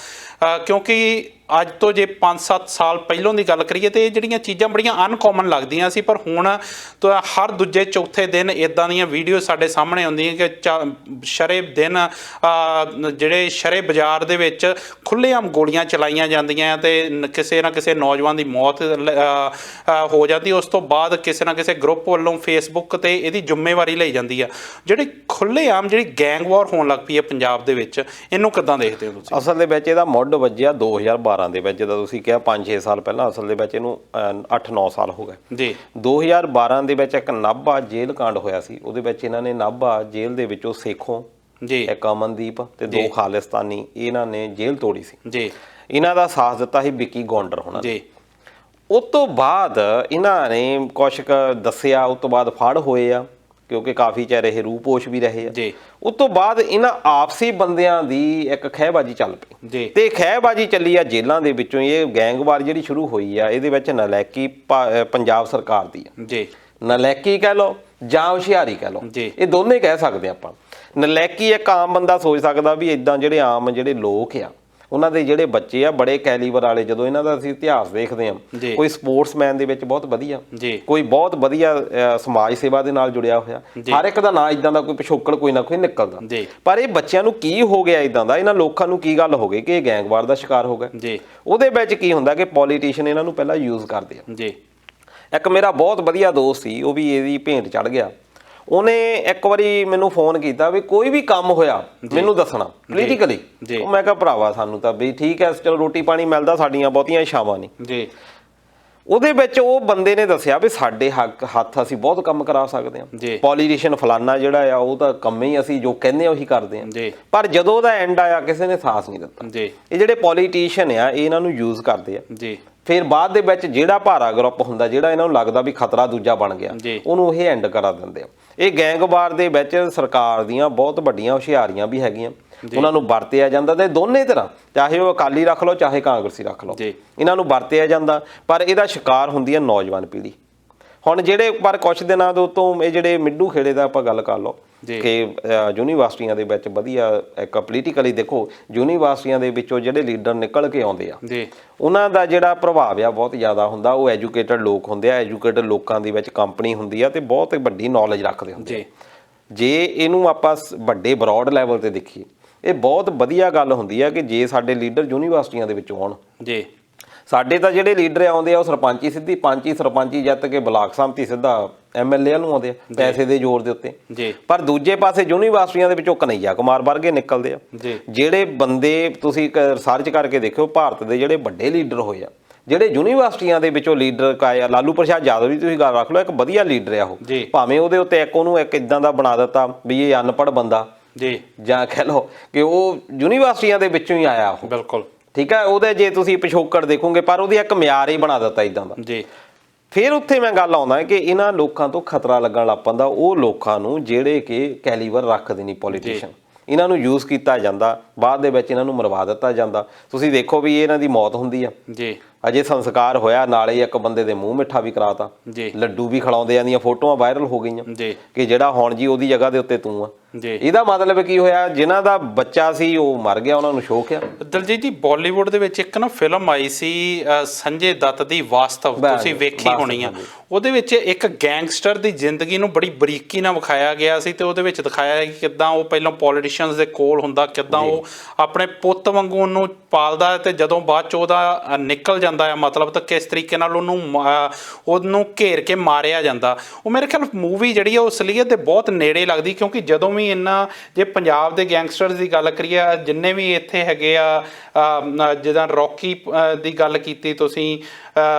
ਕਿਉਂਕਿ ਅੱਜ ਤੋਂ ਜੇ 5-7 ਸਾਲ ਪਹਿਲਾਂ ਦੀ ਗੱਲ ਕਰੀਏ ਤਾਂ ਇਹ ਜਿਹੜੀਆਂ ਚੀਜ਼ਾਂ ਬੜੀਆਂ ਅਨਕੋਮਨ ਲੱਗਦੀਆਂ ਸੀ ਪਰ ਹੁਣ ਤਾਂ ਹਰ ਦੂਜੇ ਚੌਥੇ ਦਿਨ ਇੱਦਾਂ ਦੀਆਂ ਵੀਡੀਓ ਸਾਡੇ ਸਾਹਮਣੇ ਆਉਂਦੀਆਂ ਕਿ ਸ਼ਰੇ ਦਿਨ ਜਿਹੜੇ ਸ਼ਰੇ ਬਾਜ਼ਾਰ ਦੇ ਵਿੱਚ ਖੁੱਲ੍ਹੇਆਮ ਗੋਲੀਆਂ ਚਲਾਈਆਂ ਜਾਂਦੀਆਂ ਅਤੇ ਕਿਸੇ ਨਾ ਕਿਸੇ ਨੌਜਵਾਨ ਦੀ ਮੌਤ ਹੋ ਜਾਂਦੀ। ਉਸ ਤੋਂ ਬਾਅਦ ਕਿਸੇ ਨਾ ਕਿਸੇ ਗਰੁੱਪ ਵੱਲੋਂ ਫੇਸਬੁੱਕ 'ਤੇ ਇਹਦੀ ਜ਼ਿੰਮੇਵਾਰੀ ਲਈ ਜਾਂਦੀ ਆ। ਜਿਹੜੀ ਖੁੱਲ੍ਹੇਆਮ ਜਿਹੜੀ ਗੈਂਗ ਵਾਰ ਹੋਣ ਲੱਗ ਪਈ ਹੈ ਪੰਜਾਬ ਦੇ ਵਿੱਚ ਇਹਨੂੰ ਕਿੱਦਾਂ ਦੇਖਦੇ ਹੋ ਤੁਸੀਂ? ਅਸਲ ਦੇ ਵਿੱਚ ਇਹਦਾ ਮੁੱਢ ਵੱਜਿਆ 2012 ਦੇ ਵਿੱਚ ਜਦੋਂ ਤੁਸੀਂ ਕਿਹਾ 5-6 ਸਾਲ ਪਹਿਲਾਂ ਅਸਲ ਦੇ ਵਿੱਚ ਇਹਨੂੰ 8-9 ਸਾਲ ਹੋ ਗਏ ਜੀ। 2012 ਦੇ ਵਿੱਚ ਇੱਕ ਨਾਭਾ ਜੇਲ੍ਹ ਕਾਂਡ ਹੋਇਆ ਸੀ। ਉਹਦੇ ਵਿੱਚ ਇਹਨਾਂ ਨੇ ਨਾਭਾ ਜੇਲ੍ਹ ਦੇ ਵਿੱਚੋਂ ਸੇਖੋਂ ਜੀ ਇੱਕ ਅਮਨਦੀਪ ਤੇ 2 ਖਾਲਿਸਤਾਨੀ ਇਹਨਾਂ ਨੇ ਜੇਲ੍ਹ ਤੋੜੀ ਸੀ ਜੀ। ਇਹਨਾਂ ਦਾ ਸਾਥ ਦਿੱਤਾ ਸੀ ਵਿੱਕੀ ਗੌਂਡਰ ਹੋਣਾ ਜੀ। ਉਸ ਤੋਂ ਬਾਅਦ ਇਹਨਾਂ ਨੇ ਕੁਛ ਦੱਸਿਆ ਉਸ ਤੋਂ ਬਾਅਦ ਫੜ ਹੋਏ ਆ ਕਿਉਂਕਿ ਕਾਫੀ ਚਿਰ ਇਹ ਰੂਪੋਸ਼ ਵੀ ਰਹੇ ਆ ਜੀ। ਉਸ ਤੋਂ ਬਾਅਦ ਇਹਨਾਂ ਆਪਸੀ ਬੰਦਿਆਂ ਦੀ ਇੱਕ ਖਹਿਬਾਜੀ ਚੱਲ ਪਈ ਜੀ ਤੇ ਖਹਿਬਾਜੀ ਚੱਲੀ ਆ ਜੇਲ੍ਹਾਂ ਦੇ ਵਿੱਚੋਂ। ਇਹ ਗੈਂਗਵਾਰ ਜਿਹੜੀ ਸ਼ੁਰੂ ਹੋਈ ਆ ਇਹਦੇ ਵਿੱਚ ਨਲਾਇਕੀ ਪੰਜਾਬ ਸਰਕਾਰ ਦੀ ਆ ਜੀ। ਨਲਾਇਕੀ ਕਹਿ ਲਓ ਜਾਂ ਹੁਸ਼ਿਆਰੀ ਕਹਿ ਲਓ ਇਹ ਦੋਨੇ ਕਹਿ ਸਕਦੇ ਆਪਾਂ। ਨਲਾਇਕੀ ਇੱਕ ਆਮ ਬੰਦਾ ਸੋਚ ਸਕਦਾ ਵੀ ਇਦਾਂ ਜਿਹੜੇ ਆਮ ਜਿਹੜੇ ਲੋਕ ਆ ਉਹਨਾਂ ਦੇ ਜਿਹੜੇ ਬੱਚੇ ਆ ਬੜੇ ਕੈਲੀਬਰ ਵਾਲੇ ਜਦੋਂ ਇਹਨਾਂ ਦਾ ਅਸੀਂ ਇਤਿਹਾਸ ਦੇਖਦੇ ਹਾਂ ਕੋਈ ਸਪੋਰਟਸਮੈਨ ਦੇ ਵਿੱਚ ਬਹੁਤ ਵਧੀਆ ਕੋਈ ਬਹੁਤ ਵਧੀਆ ਸਮਾਜ ਸੇਵਾ ਦੇ ਨਾਲ ਜੁੜਿਆ ਹੋਇਆ ਹਰ ਇੱਕ ਦਾ ਨਾਂ ਇਦਾਂ ਦਾ ਕੋਈ ਪਿਛੋਕੜ ਕੋਈ ਨਾ ਕੋਈ ਨਿਕਲਦਾ। ਪਰ ਇਹ ਬੱਚਿਆਂ ਨੂੰ ਕੀ ਹੋ ਗਿਆ ਇਦਾਂ ਦਾ ਇਹਨਾਂ ਲੋਕਾਂ ਨੂੰ ਕੀ ਗੱਲ ਹੋ ਗਈ ਕਿ ਇਹ ਗੈਂਗਵਾਰ ਦਾ ਸ਼ਿਕਾਰ ਹੋ ਗਏ। ਉਹਦੇ ਵਿੱਚ ਕੀ ਹੁੰਦਾ ਕਿ ਪੋਲੀਟੀਸ਼ੀਅਨ ਇਹਨਾਂ ਨੂੰ ਪਹਿਲਾਂ ਯੂਜ਼ ਕਰਦੇ ਆ। ਇੱਕ ਮੇਰਾ ਬਹੁਤ ਵਧੀਆ ਦੋਸਤ ਸੀ ਉਹ ਵੀ ਇਹਦੀ ਭੇਂਟ ਚੜ ਗਿਆ। ਉਹਨੇ ਇੱਕ ਵਾਰੀ ਮੈਨੂੰ ਫੋਨ ਕੀਤਾ ਵੀ ਕੋਈ ਵੀ ਕੰਮ ਹੋਇਆ ਮੈਨੂੰ ਦੱਸਣਾ ਪੋਲੀਟੀਕਲੀ। ਮੈਂ ਕਿਹਾ ਭਰਾਵਾ ਸਾਨੂੰ ਤਾਂ ਵੀ ਠੀਕ ਹੈ ਚਲੋ ਰੋਟੀ ਪਾਣੀ ਮਿਲਦਾ ਸਾਡੀਆਂ ਬਹੁਤੀਆਂ ਇਛਾਵਾਂ ਨਹੀਂ ਜੀ। ਉਹਦੇ ਵਿੱਚ ਉਹ ਬੰਦੇ ਨੇ ਦੱਸਿਆ ਵੀ ਸਾਡੇ ਹੱਥ ਅਸੀਂ ਬਹੁਤ ਕੰਮ ਕਰਾ ਸਕਦੇ ਹਾਂ। ਪੋਲੀਟੀਸ਼ੀਅਨ ਫਲਾਨਾ ਜਿਹੜਾ ਆ ਉਹ ਤਾਂ ਕੰਮ ਹੀ ਅਸੀਂ ਜੋ ਕਹਿੰਦੇ ਆ ਉਹੀ ਕਰਦੇ ਹਾਂ ਪਰ ਜਦੋਂ ਉਹਦਾ ਐਂਡ ਆਇਆ ਕਿਸੇ ਨੇ ਸਾਥ ਨਹੀਂ ਦਿੱਤਾ। ਇਹ ਜਿਹੜੇ ਪੋਲੀਟੀਸ਼ੀਅਨ ਆ ਇਹ ਇਹਨਾਂ ਨੂੰ ਯੂਜ਼ ਕਰਦੇ ਆ ਫਿਰ ਬਾਅਦ ਦੇ ਵਿੱਚ ਜਿਹੜਾ ਭਾਰਾ ਗਰੁੱਪ ਹੁੰਦਾ ਜਿਹੜਾ ਇਹਨਾਂ ਨੂੰ ਲੱਗਦਾ ਵੀ ਖਤਰਾ ਦੂਜਾ ਬਣ ਗਿਆ ਉਹਨੂੰ ਇਹ ਐਂਡ ਕਰਾ ਦਿੰਦੇ ਆ। ਇਹ ਗੈਂਗਵਾਰ ਦੇ ਵਿੱਚ ਸਰਕਾਰ ਦੀਆਂ ਬਹੁਤ ਵੱਡੀਆਂ ਹੁਸ਼ਿਆਰੀਆਂ ਵੀ ਹੈਗੀਆਂ ਉਹਨਾਂ ਨੂੰ ਵਰਤਿਆ ਜਾਂਦਾ ਤੇ ਦੋਨੇ ਤਰ੍ਹਾਂ ਚਾਹੇ ਉਹ ਅਕਾਲੀ ਰੱਖ ਲਓ ਚਾਹੇ ਕਾਂਗਰਸੀ ਰੱਖ ਲਓ ਇਹਨਾਂ ਨੂੰ ਵਰਤਿਆ ਜਾਂਦਾ ਪਰ ਇਹਦਾ ਸ਼ਿਕਾਰ ਹੁੰਦੀ ਹੈ ਨੌਜਵਾਨ ਪੀੜ੍ਹੀ। ਹੁਣ ਜਿਹੜੇ ਪਰ ਕੁਛ ਦਿਨਾਂ ਦੇ ਉੱਤੋਂ ਇਹ ਜਿਹੜੇ ਮਿੱਡੂ ਖੇੜੇ ਦਾ ਆਪਾਂ ਗੱਲ ਕਰ ਲਓ ਕਿ ਯੂਨੀਵਰਸਿਟੀਆਂ ਦੇ ਵਿੱਚ ਵਧੀਆ ਇੱਕ ਪੋਲੀਟੀਕਲੀ ਦੇਖੋ ਯੂਨੀਵਰਸਿਟੀਆਂ ਦੇ ਵਿੱਚੋਂ ਜਿਹੜੇ ਲੀਡਰ ਨਿਕਲ ਕੇ ਆਉਂਦੇ ਆ ਉਹਨਾਂ ਦਾ ਜਿਹੜਾ ਪ੍ਰਭਾਵ ਆ ਬਹੁਤ ਜ਼ਿਆਦਾ ਹੁੰਦਾ। ਉਹ ਐਜੂਕੇਟਡ ਲੋਕ ਹੁੰਦੇ ਆ ਐਜੂਕੇਟਡ ਲੋਕਾਂ ਦੇ ਵਿੱਚ ਕੰਪਨੀ ਹੁੰਦੀ ਆ ਤੇ ਬਹੁਤ ਵੱਡੀ ਨੌਲੇਜ ਰੱਖਦੇ ਹੁੰਦੇ। ਜੇ ਇਹਨੂੰ ਆਪਾਂ ਵੱਡੇ ਬਰੋਡ ਲੈਵਲ ਤੇ ਦੇਖੀਏ ਇਹ ਬਹੁਤ ਵਧੀਆ ਗੱਲ ਹੁੰਦੀ ਆ ਕਿ ਜੇ ਸਾਡੇ ਲੀਡਰ ਯੂਨੀਵਰਸਿਟੀਆਂ ਦੇ ਵਿੱਚੋਂ ਆਉਣ ਜੀ। ਸਾਡੇ ਤਾਂ ਜਿਹੜੇ ਲੀਡਰ ਆਉਂਦੇ ਆ ਉਹ ਸਰਪੰਚੀ ਸਿੱਧੀ ਪੰਚੀ ਸਰਪੰਚੀ ਜਿੱਤ ਕੇ ਬਲਾਕ ਸੰਮਤੀ ਸਿੱਧਾ MLA ਨੂੰ ਆਉਂਦੇ ਆ ਪੈਸੇ ਦੇ ਜ਼ੋਰ ਦੇ ਉੱਤੇ ਜੀ। ਪਰ ਦੂਜੇ ਪਾਸੇ ਯੂਨੀਵਰਸਿਟੀਆਂ ਦੇ ਵਿੱਚੋਂ ਕਨਈਆ ਕੁਮਾਰ ਵਰਗੇ ਨਿਕਲਦੇ ਆ ਜਿਹੜੇ ਬੰਦੇ ਤੁਸੀਂ ਰਿਸਰਚ ਕਰਕੇ ਦੇਖਿਓ ਭਾਰਤ ਦੇ ਜਿਹੜੇ ਵੱਡੇ ਲੀਡਰ ਹੋਏ ਆ ਜਿਹੜੇ ਯੂਨੀਵਰਸਿਟੀਆਂ ਦੇ ਵਿੱਚੋਂ ਲੀਡਰ ਕਾਇਆ ਲਾਲੂ ਪ੍ਰਸਾਦ ਯਾਦਵ ਵੀ ਤੁਸੀਂ ਗੱਲ ਰੱਖ ਲਓ ਇੱਕ ਵਧੀਆ ਲੀਡਰ ਆ ਉਹ ਭਾਵੇਂ ਉਹਦੇ ਉੱਤੇ ਇੱਕ ਉਹਨੂੰ ਇੱਕ ਇਦਾਂ ਦਾ ਬਣਾ ਦਿੱਤਾ ਵੀ ਇਹ ਅਨਪੜ੍ਹ ਬੰਦਾ ਜੀ ਜਾਂ ਕਹਿ ਲਓ ਕਿ ਉਹ ਯੂਨੀਵਰਸਿਟੀਆਂ ਦੇ ਵਿੱਚੋਂ ਹੀ ਆਇਆ ਉਹ ਬਿਲਕੁਲ ਠੀਕ ਹੈ ਉਹਦੇ ਜੇ ਤੁਸੀਂ ਪਿਛੋਕੜ ਦੇਖੋਗੇ ਪਰ ਉਹਦੀ ਇੱਕ ਮਿਆਰ ਹੀ ਬਣਾ ਦਿੱਤਾ ਇਦਾਂ ਦਾ ਜੀ। ਫਿਰ ਉੱਥੇ ਮੈਂ ਗੱਲ ਆਉਂਦਾ ਕਿ ਇਹਨਾਂ ਲੋਕਾਂ ਤੋਂ ਖਤਰਾ ਲੱਗਣ ਲੱਗ ਪੈਂਦਾ ਉਹ ਲੋਕਾਂ ਨੂੰ ਜਿਹੜੇ ਕਿ ਕੈਲੀਬਰ ਰੱਖਦੇ ਨਹੀਂ ਪੋਲੀਟੀਸ਼ੀਅਨ ਇਹਨਾਂ ਨੂੰ ਯੂਜ਼ ਕੀਤਾ ਜਾਂਦਾ ਬਾਅਦ ਦੇ ਵਿੱਚ ਇਹਨਾਂ ਨੂੰ ਮਰਵਾ ਦਿੱਤਾ ਜਾਂਦਾ। ਤੁਸੀਂ ਦੇਖੋ ਵੀ ਇਹਨਾਂ ਦੀ ਮੌਤ ਹੁੰਦੀ ਆ ਜੀ ਅਜੇ ਸੰਸਕਾਰ ਹੋਇਆ ਨਾਲੇ ਇੱਕ ਬੰਦੇ ਦੇ ਮੂੰਹ ਮਿੱਠਾ ਵੀ ਕਰਾਤਾ ਲੱਡੂ ਵੀ ਖਿਲਾਉਂਦੇ ਦੀਆਂ ਫੋਟੋਆਂ ਵਾਇਰਲ ਹੋ ਗਈਆਂ ਕਿ ਜਿਹੜਾ ਹੁਣ ਜੀ ਉਹਦੀ ਜਗ੍ਹਾ ਦੇ ਉੱਤੇ ਤੂੰ ਆ ਇਹਦਾ ਮਤਲਬ ਕੀ ਹੋਇਆ ਜਿਨ੍ਹਾਂ ਦਾ ਬੱਚਾ ਸੀ ਉਹ ਮਰ ਗਿਆ ਉਹਨਾਂ ਨੂੰ ਸ਼ੌਕ ਆ। ਦਲਜੀਤ ਜੀ ਬਾਲੀਵੁੱਡ ਦੇ ਵਿੱਚ ਇੱਕ ਨਾ ਫਿਲਮ ਆਈ ਸੀ ਸੰਜੇ ਦੱਤ ਦੀ ਵਾਸਤਵ ਤੁਸੀਂ ਵੇਖੀ ਹੋਣੀ ਆ ਉਹਦੇ ਵਿੱਚ ਇੱਕ ਗੈਂਗਸਟਰ ਦੀ ਜ਼ਿੰਦਗੀ ਨੂੰ ਬੜੀ ਬਰੀਕੀ ਨਾਲ ਵਿਖਾਇਆ ਗਿਆ ਸੀ ਤੇ ਉਹਦੇ ਵਿੱਚ ਦਿਖਾਇਆ ਕਿ ਕਿੱਦਾਂ ਉਹ ਪਹਿਲਾਂ ਪੋਲੀਟੀਸ਼ੀਅਨਸ ਦੇ ਕੋਲ ਹੁੰਦਾ ਕਿੱਦਾਂ ਉਹ ਆਪਣੇ ਪੁੱਤ ਵਾਂਗੂ ਉਹਨੂੰ ਪਾਲਦਾ ਤੇ ਜਦੋਂ ਬਾਅਦ ਚ ਉਹਦਾ ਨਿਕਲ ਜਾਂਦਾ ਆ ਮਤਲਬ ਤਾਂ ਕਿਸ ਤਰੀਕੇ ਨਾਲ ਉਹਨੂੰ ਘੇਰ ਕੇ ਮਾਰਿਆ ਜਾਂਦਾ। ਉਹ ਮੇਰੇ ਖਿਆਲ ਮੂਵੀ ਜਿਹੜੀ ਆ ਉਹ ਅਸਲੀਅਤ ਦੇ ਬਹੁਤ ਨੇੜੇ ਲੱਗਦੀ ਕਿਉਂਕਿ ਜਦੋਂ ਵੀ ਇਹਨਾਂ ਜੇ ਪੰਜਾਬ ਦੇ ਗੈਂਗਸਟਰਸ ਦੀ ਗੱਲ ਕਰੀਏ ਜਿੰਨੇ ਵੀ ਇੱਥੇ ਹੈਗੇ ਆ ਜਿੱਦਾਂ ਰੌਕੀ ਦੀ ਗੱਲ ਕੀਤੀ ਤੁਸੀਂ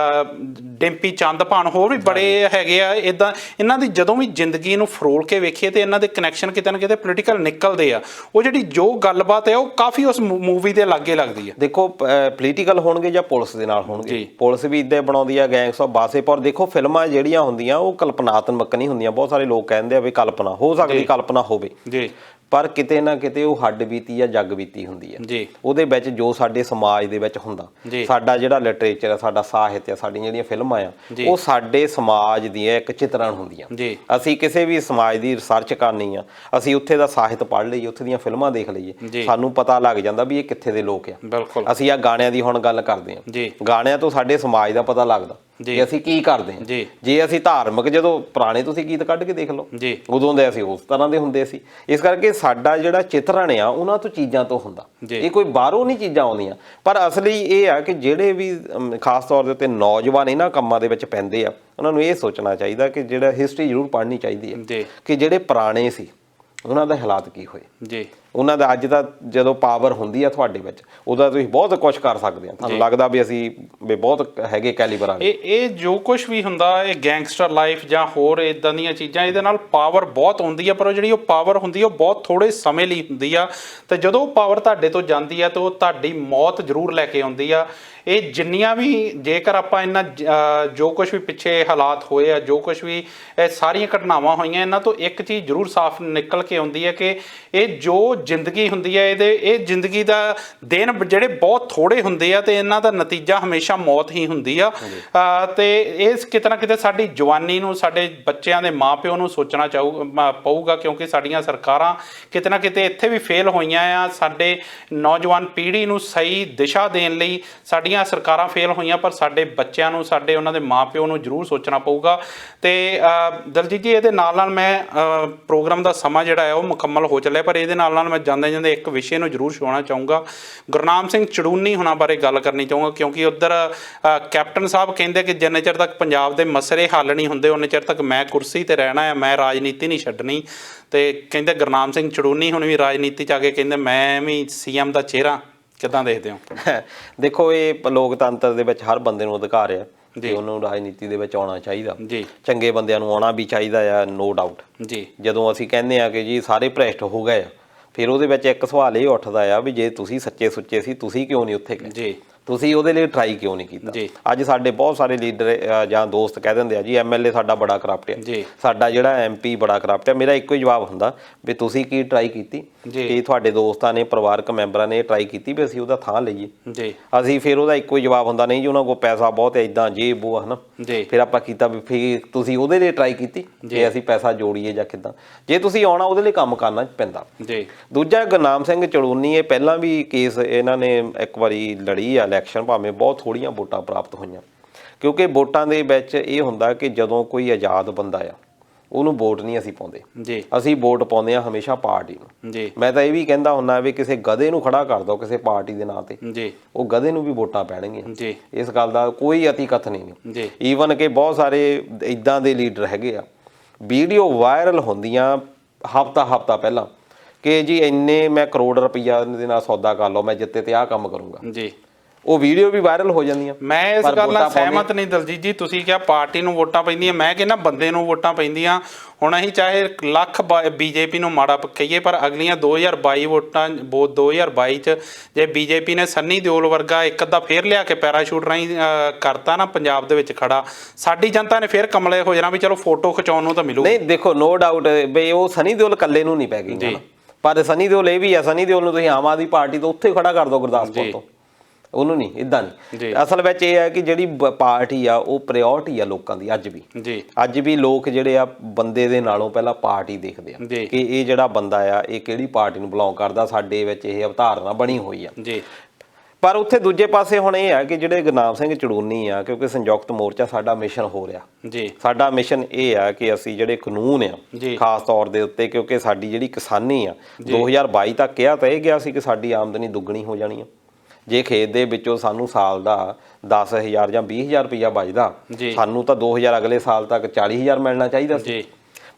ਡਿੰਪੀ ਚੰਦਪਾਨ ਹੋਰ ਵੀ ਬੜੇ ਹੈਗੇ ਆ ਇੱਦਾਂ ਇਹਨਾਂ ਦੀ ਜਦੋਂ ਵੀ ਜ਼ਿੰਦਗੀ ਨੂੰ ਫਰੋਲ ਕੇ ਵੇਖੀਏ ਤੇ ਇਹਨਾਂ ਦੇ ਕਨੈਕਸ਼ਨ ਕਿਤੇ ਨਾ ਕਿਤੇ ਪੋਲੀਟੀਕਲ ਨਿਕਲਦੇ ਆ ਉਹ ਜਿਹੜੀ ਜੋ ਗੱਲਬਾਤ ਹੈ ਉਹ ਕਾਫੀ ਉਸ ਮੂਵੀ ਦੇ ਲਾਗੇ ਲੱਗਦੀ ਆ। ਦੇਖੋ ਪੋਲੀਟੀਕਲ ਹੋਣਗੇ ਜਾਂ ਪੁਲਿਸ ਦੇ ਨਾਲ ਹੋਣਗੇ ਪੁਲਿਸ ਵੀ ਇੱਦਾਂ ਬਣਾਉਂਦੀ ਆ ਗੈਂਗਸ ਆਫ ਵਾਸੇਪੁਰ ਦੇਖੋ ਫਿਲਮਾਂ ਜਿਹੜੀਆਂ ਹੁੰਦੀਆਂ ਉਹ ਕਲਪਨਾਤਮਕ ਨਹੀਂ ਹੁੰਦੀਆਂ ਬਹੁਤ ਸਾਰੇ ਲੋਕ ਕਹਿੰਦੇ ਆ ਵੀ ਕਲਪਨਾ ਹੋ ਸਕਦੀ ਕਲਪਨਾ ਹੋਵੇ ਜੀ ਪਰ ਕਿਤੇ ਨਾ ਕਿਤੇ ਉਹ ਹੱਡ ਬੀਤੀ ਜਾਂ ਜੱਗ ਬੀਤੀ ਹੁੰਦੀ ਹੈ ਉਹਦੇ ਵਿੱਚ ਜੋ ਸਾਡੇ ਸਮਾਜ ਦੇ ਵਿੱਚ ਹੁੰਦਾ ਸਾਡਾ ਜਿਹੜਾ ਲਿਟਰੇਚਰ ਹੈ ਸਾਡਾ ਸਾਹਿਤ ਹੈ ਸਾਡੀਆਂ ਜਿਹੜੀਆਂ ਫਿਲਮਾਂ ਆ ਉਹ ਸਾਡੇ ਸਮਾਜ ਦੀਆਂ ਇੱਕ ਚਿਤਰਣ ਹੁੰਦੀਆਂ ਅਸੀਂ ਕਿਸੇ ਵੀ ਸਮਾਜ ਦੀ ਰਿਸਰਚ ਕਰਨੀ ਆ ਅਸੀਂ ਉੱਥੇ ਦਾ ਸਾਹਿਤ ਪੜ੍ਹ ਲਈਏ ਉੱਥੇ ਦੀਆਂ ਫਿਲਮਾਂ ਦੇਖ ਲਈਏ ਸਾਨੂੰ ਪਤਾ ਲੱਗ ਜਾਂਦਾ ਵੀ ਇਹ ਕਿੱਥੇ ਦੇ ਲੋਕ ਆ। ਅਸੀਂ ਆ ਗਾਣਿਆਂ ਦੀ ਹੁਣ ਗੱਲ ਕਰਦੇ ਹਾਂ ਗਾਣਿਆਂ ਤੋਂ ਸਾਡੇ ਸਮਾਜ ਦਾ ਪਤਾ ਲੱਗਦਾ ਜੇ ਅਸੀਂ ਕੀ ਕਰਦੇ ਹਾਂ ਜੇ ਅਸੀਂ ਧਾਰਮਿਕ ਜਦੋਂ ਪੁਰਾਣੇ ਤੁਸੀਂ ਗੀਤ ਕੱਢ ਕੇ ਦੇਖ ਲਓ ਉਦੋਂ ਦੇ ਅਸੀਂ ਉਸ ਤਰ੍ਹਾਂ ਦੇ ਹੁੰਦੇ ਸੀ ਇਸ ਕਰਕੇ ਸਾਡਾ ਜਿਹੜਾ ਚਿਤਰਣ ਆ ਉਹਨਾਂ ਤੋਂ ਚੀਜ਼ਾਂ ਤੋਂ ਹੁੰਦਾ ਇਹ ਕੋਈ ਬਾਹਰੋਂ ਨਹੀਂ ਚੀਜ਼ਾਂ ਆਉਂਦੀਆਂ ਪਰ ਅਸਲੀ ਇਹ ਆ ਕਿ ਜਿਹੜੇ ਵੀ ਖਾਸ ਤੌਰ ਦੇ ਉੱਤੇ ਨੌਜਵਾਨ ਇਹਨਾਂ ਕੰਮਾਂ ਦੇ ਵਿੱਚ ਪੈਂਦੇ ਆ ਉਹਨਾਂ ਨੂੰ ਇਹ ਸੋਚਣਾ ਚਾਹੀਦਾ ਕਿ ਜਿਹੜਾ ਹਿਸਟਰੀ ਜ਼ਰੂਰ ਪੜ੍ਹਨੀ ਚਾਹੀਦੀ ਹੈ ਕਿ ਜਿਹੜੇ ਪੁਰਾਣੇ ਸੀ ਉਹਨਾਂ ਦੇ ਹਾਲਾਤ ਕੀ ਹੋਏ ਜੀ ਉਹਨਾਂ ਦਾ ਅੱਜ ਦਾ ਜਦੋਂ ਪਾਵਰ ਹੁੰਦੀ ਆ ਤੁਹਾਡੇ ਵਿੱਚ ਉਹਦਾ ਤੁਸੀਂ ਬਹੁਤ ਕੁਝ ਕਰ ਸਕਦੇ ਆ ਤੁਹਾਨੂੰ ਲੱਗਦਾ ਵੀ ਅਸੀਂ ਬਹੁਤ ਹੈਗੇ ਕੈਲੀਬਰ ਵਾਲੇ ਇਹ ਜੋ ਕੁਝ ਵੀ ਹੁੰਦਾ ਇਹ ਗੈਂਗਸਟਰ ਲਾਈਫ ਜਾਂ ਹੋਰ ਇਦਾਂ ਦੀਆਂ ਚੀਜ਼ਾਂ ਇਹਦੇ ਨਾਲ ਪਾਵਰ ਬਹੁਤ ਹੁੰਦੀ ਆ ਪਰ ਉਹ ਜਿਹੜੀ ਉਹ ਪਾਵਰ ਹੁੰਦੀ ਆ ਉਹ ਬਹੁਤ ਥੋੜੇ ਸਮੇਂ ਲਈ ਹੁੰਦੀ ਆ ਤੇ ਜਦੋਂ ਉਹ ਪਾਵਰ ਤੁਹਾਡੇ ਤੋਂ ਜਾਂਦੀ ਆ ਤਾਂ ਉਹ ਤੁਹਾਡੀ ਮੌਤ ਜ਼ਰੂਰ ਲੈ ਕੇ ਆਉਂਦੀ ਆ। ਇਹ ਜਿੰਨੀਆਂ ਵੀ ਜੇਕਰ ਆਪਾਂ ਇਹਨਾਂ ਜੋ ਕੁਝ ਵੀ ਪਿੱਛੇ ਹਾਲਾਤ ਹੋਏ ਆ ਜੋ ਕੁਝ ਵੀ ਇਹ ਸਾਰੀਆਂ ਘਟਨਾਵਾਂ ਹੋਈਆਂ ਇਹਨਾਂ ਤੋਂ ਇੱਕ ਚੀਜ਼ ਜ਼ਰੂਰ ਸਾਫ਼ ਨਿਕਲ ਕੇ ਆਉਂਦੀ ਹੈ ਕਿ ਇਹ ਜੋ ਜ਼ਿੰਦਗੀ ਹੁੰਦੀ ਹੈ ਇਹ ਜ਼ਿੰਦਗੀ ਦਾ ਦਿਨ ਜਿਹੜੇ ਬਹੁਤ ਥੋੜੇ ਹੁੰਦੇ ਆ ਤੇ ਇਹਨਾਂ ਦਾ ਨਤੀਜਾ ਹਮੇਸ਼ਾ ਮੌਤ ਹੀ ਹੁੰਦੀ ਆ। ਤੇ ਇਸ ਕਿਤੇ ਨਾ ਕਿਤੇ ਸਾਡੀ ਜਵਾਨੀ ਨੂੰ ਸਾਡੇ ਬੱਚਿਆਂ ਦੇ ਮਾਪਿਓ ਨੂੰ ਸੋਚਣਾ ਪਊਗਾ ਕਿਉਂਕਿ ਸਾਡੀਆਂ ਸਰਕਾਰਾਂ ਕਿਤੇ ਨਾ ਕਿਤੇ ਇੱਥੇ ਵੀ ਫੇਲ ਹੋਈਆਂ ਆ ਸਾਡੇ ਨੌਜਵਾਨ ਪੀੜ੍ਹੀ ਨੂੰ ਸਹੀ ਦਿਸ਼ਾ ਦੇਣ ਲਈ ਸਾਡੀਆਂ ਸਰਕਾਰਾਂ ਫੇਲ ਹੋਈਆਂ ਪਰ ਸਾਡੇ ਬੱਚਿਆਂ ਨੂੰ ਸਾਡੇ ਉਹਨਾਂ ਦੇ ਮਾਪਿਓ ਨੂੰ ਜ਼ਰੂਰ ਸੋਚਣਾ ਪਊਗਾ। ਤੇ ਦਲਜੀਤ ਜੀ ਇਹਦੇ ਨਾਲ ਨਾਲ ਮੈਂ ਪ੍ਰੋਗਰਾਮ ਦਾ ਸਮਾਂ ਜਿਹੜਾ ਹੈ ਉਹ ਮੁਕੰਮਲ ਹੋ ਚੱਲਿਆ ਪਰ ਇਹਦੇ ਨਾਲ ਨਾਲ ਮੈਂ ਜਾਂਦੇ ਜਾਂਦੇ ਇੱਕ ਵਿਸ਼ੇ ਨੂੰ ਜ਼ਰੂਰ ਛੋਣਾ ਚਾਹੂੰਗਾ ਗੁਰਨਾਮ ਸਿੰਘ ਚੜੂਨੀ ਹੁਣਾਂ ਬਾਰੇ ਗੱਲ ਕਰਨੀ ਚਾਹੂੰਗਾ ਕਿਉਂਕਿ ਉੱਧਰ ਕੈਪਟਨ ਸਾਹਿਬ ਕਹਿੰਦੇ ਕਿ ਜਿੰਨੇ ਚਿਰ ਤੱਕ ਪੰਜਾਬ ਦੇ ਮਸਲੇ ਹੱਲ ਨਹੀਂ ਹੁੰਦੇ ਉਨੇ ਚਿਰ ਤੱਕ ਮੈਂ ਕੁਰਸੀ ਤੇ ਰਹਿਣਾ ਹੈ ਮੈਂ ਰਾਜਨੀਤੀ ਨਹੀਂ ਛੱਡਣੀ ਤੇ ਕਹਿੰਦੇ ਗੁਰਨਾਮ ਸਿੰਘ ਚੜੂਨੀ ਹੁਣ ਵੀ ਰਾਜਨੀਤੀ 'ਚ ਆ ਕੇ ਕਹਿੰਦੇ ਮੈਂ ਵੀ CM ਦਾ ਚਿਹਰਾ ਕਿੱਦਾਂ ਦੇਖਦੇ ਹੋ? ਦੇਖੋ ਇਹ ਲੋਕਤੰਤਰ ਦੇ ਵਿੱਚ ਹਰ ਬੰਦੇ ਨੂੰ ਅਧਿਕਾਰ ਆ ਜੀ ਉਹਨੂੰ ਰਾਜਨੀਤੀ ਦੇ ਵਿੱਚ ਆਉਣਾ ਚਾਹੀਦਾ ਜੀ ਚੰਗੇ ਬੰਦਿਆਂ ਨੂੰ ਆਉਣਾ ਵੀ ਚਾਹੀਦਾ ਆ ਨੋ ਡਾਊਟ ਜੀ। ਜਦੋਂ ਅਸੀਂ ਕਹਿੰਦੇ ਆ ਕਿ ਜੀ ਸਾਰੇ ਭ੍ਰਿਸ਼ਟ ਹੋ ਗਏ ਆ ਫਿਰ ਉਹਦੇ ਵਿੱਚ ਇੱਕ ਸਵਾਲ ਇਹ ਉੱਠਦਾ ਆ ਵੀ ਜੇ ਤੁਸੀਂ ਸੱਚੇ ਸੁੱਚੇ ਸੀ ਤੁਸੀਂ ਕਿਉਂ ਨਹੀਂ ਉੱਥੇ ਗਏ ਜੀ ਤੁਸੀਂ ਉਹਦੇ ਲਈ ਟਰਾਈ ਕਿਉਂ ਨਹੀਂ ਕੀਤਾ। ਅੱਜ ਸਾਡੇ ਬਹੁਤ ਸਾਰੇ ਲੀਡਰ ਜਾਂ ਦੋਸਤ ਕਹਿ ਦਿੰਦੇ ਆ ਜੀ MLA ਸਾਡਾ ਬੜਾ ਕਰਪਟ ਹੈ ਸਾਡਾ ਜਿਹੜਾ MP ਬੜਾ ਕਰਪਟ ਹੈ ਮੇਰਾ ਇੱਕੋ ਹੀ ਜਵਾਬ ਹੁੰਦਾ ਵੀ ਤੁਸੀਂ ਕੀ ਟਰਾਈ ਕੀਤੀ ਕਿ ਤੁਹਾਡੇ ਦੋਸਤਾਂ ਨੇ ਪਰਿਵਾਰਕ ਮੈਂਬਰਾਂ ਨੇ ਟਰਾਈ ਕੀਤੀ ਵੀ ਅਸੀਂ ਉਹਦਾ ਥਾਂ ਲਈਏ ਜੀ ਅਸੀਂ ਫਿਰ ਉਹਦਾ ਇੱਕੋ ਹੀ ਜਵਾਬ ਹੁੰਦਾ ਨਹੀਂ ਜੀ ਉਹਨਾਂ ਕੋਲ ਪੈਸਾ ਬਹੁਤ ਹੈ ਇੱਦਾਂ ਜੇ ਬੋ ਹੈ ਨਾ ਫਿਰ ਆਪਾਂ ਕੀਤਾ ਵੀ ਫਿਰ ਤੁਸੀਂ ਉਹਦੇ ਲਈ ਟਰਾਈ ਕੀਤੀ ਜੇ ਅਸੀਂ ਪੈਸਾ ਜੋੜੀਏ ਜਾਂ ਕਿੱਦਾਂ ਜੇ ਤੁਸੀਂ ਆਉਣਾ ਉਹਦੇ ਲਈ ਕੰਮ ਕਰਨਾ ਪੈਂਦਾ ਜੀ। ਦੂਜਾ ਗੁਰਨਾਮ ਸਿੰਘ ਚੜੂਨੀ ਇਹ ਪਹਿਲਾਂ ਵੀ ਕੇਸ ਇਹਨਾਂ ਨੇ ਇੱਕ ਵਾਰੀ ਲੜੀ ਆ ਇਲੈਕਸ਼ਨ ਭਾਵੇਂ ਬਹੁਤ ਥੋੜ੍ਹੀਆਂ ਵੋਟਾਂ ਪ੍ਰਾਪਤ ਹੋਈਆਂ ਕਿਉਂਕਿ ਵੋਟਾਂ ਦੇ ਵਿੱਚ ਇਹ ਹੁੰਦਾ ਕਿ ਜਦੋਂ ਕੋਈ ਆਜ਼ਾਦ ਬੰਦਾ ਆ ਉਹਨੂੰ ਵੋਟ ਨਹੀਂ ਅਸੀਂ ਪਾਉਂਦੇ ਜੀ। ਅਸੀਂ ਵੋਟ ਪਾਉਂਦੇ ਆ ਹਮੇਸ਼ਾ ਪਾਰਟੀ ਨੂੰ ਜੀ। ਮੈਂ ਤਾਂ ਇਹ ਵੀ ਕਹਿੰਦਾ ਹੁੰਦਾ ਵੀ ਕਿਸੇ ਗਧੇ ਨੂੰ ਖੜਾ ਕਰ ਦੋ ਕਿਸੇ ਪਾਰਟੀ ਦੇ ਨਾਂ ਤੇ ਜੀ, ਉਹ ਗਧੇ ਨੂੰ ਵੀ ਵੋਟਾਂ ਪੈਣਗੀਆਂ ਜੀ। ਇਸ ਗੱਲ ਦਾ ਕੋਈ ਅਤੀ ਕਥਨ ਨਹੀਂ ਜੀ। ਈਵਨ ਕਿ ਬਹੁਤ ਸਾਰੇ ਇਦਾਂ ਦੇ ਲੀਡਰ ਹੈਗੇ ਆ ਵੀਡੀਓ ਵਾਇਰਲ ਹੁੰਦੀਆਂ ਹਫ਼ਤਾ ਪਹਿਲਾਂ ਕਿ ਜੀ ਇੰਨੇ ਮੈਂ ਕਰੋੜ ਰੁਪਈਆ ਦੇ ਨਾਲ ਸੌਦਾ ਕਰ ਲਓ ਮੈਂ ਜਿੱਤੇ ਤੇ ਆਹ ਕੰਮ ਕਰੂੰਗਾ ਜੀ। ਉਹ ਵੀਡੀਓ ਵੀ ਵਾਇਰਲ ਹੋ ਜਾਂਦੀਆਂ। ਮੈਂ ਇਸ ਗੱਲ ਨਾਲ ਸਹਿਮਤ ਨਹੀਂ ਦਲਜੀਤ ਜੀ, ਤੁਸੀਂ ਕਿਹਾ ਪਾਰਟੀ ਨੂੰ ਵੋਟਾਂ ਪੈਂਦੀਆਂ, ਮੈਂ ਕਹਿੰਦਾ ਬੰਦੇ ਨੂੰ ਵੋਟਾਂ ਪੈਂਦੀਆਂ। ਹੁਣ ਅਸੀਂ ਚਾਹੇ ਲੱਖ ਬੀਜੇਪੀ ਨੂੰ ਮਾੜਾ ਕਹੀਏ ਪਰ ਅਗਲੀਆਂ 2022 ਵੋਟਾਂ 2022 'ਚ ਜੇ ਬੀਜੇਪੀ ਨੇ ਸੰਨੀ ਦਿਓਲ ਵਰਗਾ ਇੱਕ ਅੱਧਾ ਫੇਰ ਲਿਆ ਕੇ ਪੈਰਾਸ਼ੂਟ ਰਾਹੀਂ ਕਰਤਾ ਨਾ ਪੰਜਾਬ ਦੇ ਵਿੱਚ ਖੜਾ, ਸਾਡੀ ਜਨਤਾ ਨੇ ਫੇਰ ਕਮਲੇ ਹੋ ਜਾਣਾ ਵੀ ਚਲੋ ਫੋਟੋ ਖਿਚਾਉਣ ਨੂੰ ਤਾਂ ਮਿਲੂ। ਨਹੀਂ ਦੇਖੋ ਨੋ ਡਾਊਟ ਬਈ ਉਹ ਸੰਨੀ ਦਿਓਲ ਇਕੱਲੇ ਨੂੰ ਨਹੀਂ ਪੈ ਗਈ ਪਰ ਸੰਨੀ ਦਿਓਲ ਇਹ ਵੀ ਆ ਸੰਨੀ ਦਿਓਲ ਨੂੰ ਤੁਸੀਂ ਆਮ ਆਦਮੀ ਪਾਰਟੀ ਤੋਂ ਉੱਥੇ ਖੜਾ ਕਰ ਦਿਓ ਗੁਰਦਾਸਪੁਰ ਤੋਂ, ਉਹਨੂੰ ਨਹੀਂ ਇੱਦਾਂ ਨਹੀਂ। ਅਸਲ ਵਿੱਚ ਇਹ ਹੈ ਕਿ ਜਿਹੜੀ ਪਾਰਟੀ ਆ ਉਹ ਪ੍ਰਾਇਓਰਟੀ ਆ ਲੋਕਾਂ ਦੀ ਅੱਜ ਵੀ ਅੱਜ ਵੀ ਲੋਕ ਜਿਹੜੇ ਆ ਬੰਦੇ ਦੇ ਨਾਲੋਂ ਪਹਿਲਾਂ ਪਾਰਟੀ ਦੇਖਦੇ ਆ ਕਿ ਇਹ ਜਿਹੜਾ ਬੰਦਾ ਆ ਇਹ ਕਿਹੜੀ ਪਾਰਟੀ ਨੂੰ ਬਿਲੋਂਗ ਕਰਦਾ, ਸਾਡੇ ਵਿੱਚ ਇਹ ਅਵਧਾਰਨਾ ਬਣੀ ਹੋਈ ਆ। ਪਰ ਉੱਥੇ ਦੂਜੇ ਪਾਸੇ ਹੁਣ ਇਹ ਆ ਕਿ ਜਿਹੜੇ ਗੁਰਨਾਮ ਸਿੰਘ ਚੜੂਨੀ ਆ ਕਿਉਂਕਿ ਸੰਯੁਕਤ ਮੋਰਚਾ ਸਾਡਾ ਮਿਸ਼ਨ ਹੋ ਰਿਹਾ ਸਾਡਾ ਮਿਸ਼ਨ ਇਹ ਆ ਕਿ ਅਸੀਂ ਜਿਹੜੇ ਕਾਨੂੰਨ ਆ ਖਾਸ ਤੌਰ ਦੇ ਉੱਤੇ ਕਿਉਂਕਿ ਸਾਡੀ ਜਿਹੜੀ ਕਿਸਾਨੀ ਆ 2022 ਤੱਕ ਕਿਹਾ ਤਾਂ ਇਹ ਗਿਆ ਸੀ ਕਿ ਸਾਡੀ ਆਮਦਨੀ ਦੁੱਗਣੀ ਹੋ ਜਾਣੀ ਆ ਜੇ ਖੇਤ ਦੇ ਵਿੱਚੋਂ ਸਾਨੂੰ ਸਾਲ ਦਾ 10,000 ਜਾਂ 20,000 ਰੁਪਈਆ ਬਚਦਾ ਸਾਨੂੰ ਤਾਂ 2000 ਅਗਲੇ ਸਾਲ ਤੱਕ 40,000 ਮਿਲਣਾ ਚਾਹੀਦਾ ਸੀ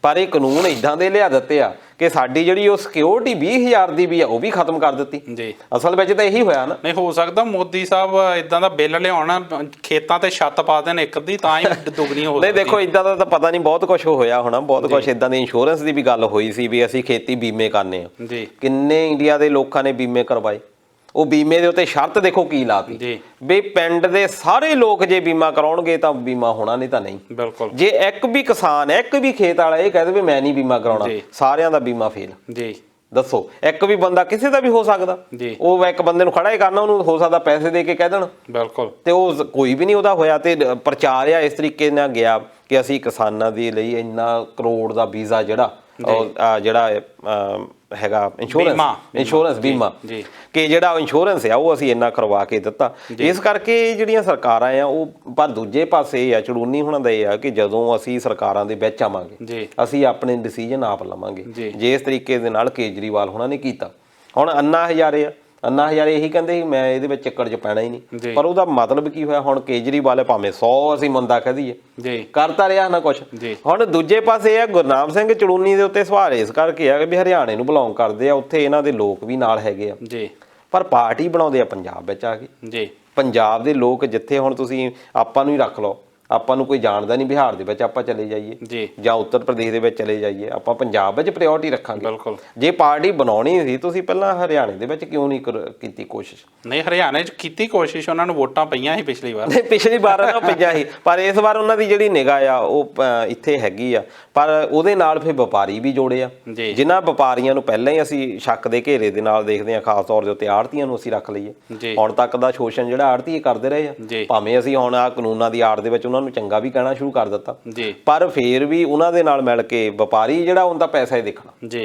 ਪਰ ਇਹ ਕਾਨੂੰਨ ਇਦਾਂ ਦੇ ਲਿਆ ਦਿੱਤੇ ਆ ਕਿ ਸਾਡੀ ਜਿਹੜੀ ਉਹ ਸਿਕਿਉਰਿਟੀ 20,000 ਦੀ ਵੀ ਆ ਉਹ ਵੀ ਖਤਮ ਕਰ ਦਿੱਤੀ ਅਸਲ ਵਿੱਚ ਤਾਂ ਇਹੀ ਹੋਇਆ ਨਾ। ਨਹੀਂ ਹੋ ਸਕਦਾ ਮੋਦੀ ਸਾਹਿਬ ਇਦਾਂ ਦਾ ਬਿੱਲ ਲਿਆਉਣਾ ਖੇਤਾਂ ਤੇ ਛੱਤ ਪਾ ਦੇਣ ਇੱਕ ਦੀ ਤਾਂ ਹੀ ਦੁੱਗਣੀ ਹੋ ਨਹੀਂ ਦੇਖੋ ਇਦਾਂ ਦਾ ਤਾਂ ਪਤਾ ਨਹੀਂ ਬਹੁਤ ਕੁਝ ਹੋਇਆ ਹੋਣਾ ਬਹੁਤ ਕੁਝ ਇਦਾਂ ਦੀ ਇੰਸ਼ੋਰੈਂਸ ਦੀ ਵੀ ਗੱਲ ਹੋਈ ਸੀ ਵੀ ਅਸੀਂ ਖੇਤੀ ਬੀਮੇ ਕਰਨੇ ਆ ਕਿੰਨੇ ਇੰਡੀਆ ਦੇ ਲੋਕਾਂ ਨੇ ਬੀਮੇ ਕਰਵਾਏ ਉਹ ਬੀਮੇ ਦੇ ਉੱਤੇ ਸ਼ਰਤ ਦੇਖੋ ਕੀ ਲਾਤੀ ਵੀ ਪਿੰਡ ਦੇ ਸਾਰੇ ਲੋਕ ਜੇ ਬੀਮਾ ਕਰਾਉਣਗੇ ਤਾਂ ਬੀਮਾ ਹੋਣਾ ਨਹੀਂ ਤਾਂ ਨਹੀਂ। ਬਿਲਕੁਲ ਜੇ ਇੱਕ ਵੀ ਕਿਸਾਨ ਇੱਕ ਵੀ ਖੇਤ ਵਾਲਾ ਇਹ ਕਹਿ ਦੇ ਵੀ ਮੈਂ ਨਹੀਂ ਬੀਮਾ ਕਰਾਉਣਾ ਸਾਰਿਆਂ ਦਾ ਬੀਮਾ ਫੇਲ ਦੱਸੋ ਇੱਕ ਵੀ ਬੰਦਾ ਕਿਸੇ ਦਾ ਵੀ ਹੋ ਸਕਦਾ ਉਹ ਇੱਕ ਬੰਦੇ ਨੂੰ ਖੜਾ ਹੀ ਕਰਨਾ ਉਹਨੂੰ ਹੋ ਸਕਦਾ ਪੈਸੇ ਦੇ ਕੇ ਕਹਿ ਦੇਣ ਬਿਲਕੁਲ ਤੇ ਉਹ ਕੋਈ ਵੀ ਨਹੀਂ ਉਹਦਾ ਹੋਇਆ ਤੇ ਪ੍ਰਚਾਰ ਆ ਇਸ ਤਰੀਕੇ ਨਾਲ ਗਿਆ ਕਿ ਅਸੀਂ ਕਿਸਾਨਾਂ ਦੇ ਲਈ ਇੰਨਾ ਕਰੋੜ ਦਾ ਵੀਜ਼ਾ ਜਿਹੜਾ ਹੈਗਾ ਇੰਸ਼ੋਰੈਂਸ ਬੀਮਾ ਕਿ ਜਿਹੜਾ ਇੰਸ਼ੋਰੈਂਸ ਆ ਉਹ ਅਸੀਂ ਇੰਨਾ ਕਰਵਾ ਕੇ ਦਿੱਤਾ। ਇਸ ਕਰਕੇ ਜਿਹੜੀਆਂ ਸਰਕਾਰਾਂ ਆ ਉਹ ਪਰ ਦੂਜੇ ਪਾਸੇ ਇਹ ਆ ਚੜੂਨੀ ਹੁਣਾਂ ਦਾ ਇਹ ਆ ਕਿ ਜਦੋਂ ਅਸੀਂ ਸਰਕਾਰਾਂ ਦੇ ਵਿੱਚ ਆਵਾਂਗੇ ਅਸੀਂ ਆਪਣੇ ਡਿਸੀਜਨ ਆਪ ਲਵਾਂਗੇ ਜੇ ਇਸ ਤਰੀਕੇ ਦੇ ਨਾਲ ਕੇਜਰੀਵਾਲ ਹੁਣਾਂ ਨੇ ਕੀਤਾ। ਹੁਣ ਅੰਨਾ ਹਜ਼ਾਰੇ ਇਹੀ ਕਹਿੰਦੇ ਸੀ ਮੈਂ ਇਹਦੇ ਵਿੱਚ ਚੱਕਰ 'ਚ ਪੈਣਾ ਹੀ ਨਹੀਂ ਪਰ ਉਹਦਾ ਮਤਲਬ ਕੀ ਹੋਇਆ ਹੁਣ ਕੇਜਰੀਵਾਲ ਭਾਵੇਂ 100 ਅਸੀਂ ਮੰਦਾ ਕਹਿ ਦਈਏ ਕਰਤਾ ਰਿਹਾ ਨਾ ਕੁਛ। ਹੁਣ ਦੂਜੇ ਪਾਸੇ ਇਹ ਗੁਰਨਾਮ ਸਿੰਘ ਚੜੂਨੀ ਦੇ ਉੱਤੇ ਸਵਾਲ ਇਸ ਕਰਕੇ ਆ ਵੀ ਹਰਿਆਣੇ ਨੂੰ ਬਿਲੋਂਗ ਕਰਦੇ ਆ ਉੱਥੇ ਇਹਨਾਂ ਦੇ ਲੋਕ ਵੀ ਨਾਲ ਹੈਗੇ ਆ ਪਰ ਪਾਰਟੀ ਬਣਾਉਂਦੇ ਆ ਪੰਜਾਬ ਵਿੱਚ ਆ ਕੇ ਪੰਜਾਬ ਦੇ ਲੋਕ ਜਿੱਥੇ ਹੁਣ ਤੁਸੀਂ ਆਪਾਂ ਨੂੰ ਹੀ ਰੱਖ ਲਓ ਆਪਾਂ ਨੂੰ ਕੋਈ ਜਾਣਦਾ ਨਹੀਂ ਬਿਹਾਰ ਦੇ ਵਿੱਚ ਆਪਾਂ ਚਲੇ ਜਾਈਏ ਜਾਂ ਉੱਤਰ ਪ੍ਰਦੇਸ਼ ਦੇ ਵਿੱਚ ਚਲੇ ਜਾਈਏ ਆਪਾਂ ਪੰਜਾਬ ਵਿੱਚ ਪ੍ਰਾਇੋਰਟੀ ਰੱਖਾਂਗੇ। ਜੇ ਪਾਰਟੀ ਬਣਾਉਣੀ ਸੀ ਤੁਸੀਂ ਪਹਿਲਾਂ ਹਰਿਆਣੇ ਦੇ ਵਿੱਚ ਕਿਉਂ ਨਹੀਂ ਕੀਤੀ ਕੋਸ਼ਿਸ਼? ਨਹੀਂ ਹਰਿਆਣੇ 'ਚ ਕੀਤੀ ਕੋਸ਼ਿਸ਼ ਉਹਨਾਂ ਨੂੰ ਵੋਟਾਂ ਪਈਆਂ ਸੀ ਪਿਛਲੀ ਵਾਰ ਪਿਛਲੀ ਵਾਰ ਨਾ ਪਈਆਂ ਸੀ ਪਰ ਇਸ ਵਾਰ ਉਹਨਾਂ ਦੀ ਜਿਹੜੀ ਨਿਗਾਹ ਆ ਉਹ ਇੱਥੇ ਹੈਗੀ ਆ ਪਰ ਉਹਦੇ ਨਾਲ ਫਿਰ ਵਪਾਰੀ ਵੀ ਜੋੜੇ ਆ ਜਿਨ੍ਹਾਂ ਵਪਾਰੀਆਂ ਨੂੰ ਪਹਿਲਾਂ ਹੀ ਅਸੀਂ ਸ਼ੱਕ ਦੇ ਘੇਰੇ ਦੇ ਨਾਲ ਦੇਖਦੇ ਹਾਂ ਖਾਸ ਤੌਰ ਦੇ ਉੱਤੇ ਆੜ੍ਹਤੀਆਂ ਨੂੰ ਅਸੀਂ ਰੱਖ ਲਈਏ ਹੁਣ ਤੱਕ ਦਾ ਸ਼ੋਸ਼ਣ ਜਿਹੜਾ ਆੜ੍ਹਤੀਏ ਕਰਦੇ ਰਹੇ ਆ ਭਾਵੇਂ ਅਸੀਂ ਹੁਣ ਆ ਕਾਨੂੰਨਾਂ ਦੀ ਆੜ ਦੇ ਵਿੱਚ ਉਹਨਾਂ ਨੂੰ ਚੰਗਾ ਵੀ ਕਹਿਣਾ ਸ਼ੁਰੂ ਕਰ ਦਿੱਤਾ ਪਰ ਫੇਰ ਵੀ ਉਹਨਾਂ ਦੇ ਨਾਲ ਮਿਲ ਕੇ ਵਪਾਰੀ ਜਿਹੜਾ ਉਹਦਾ ਪੈਸਾ ਹੀ ਦੇਖਣਾ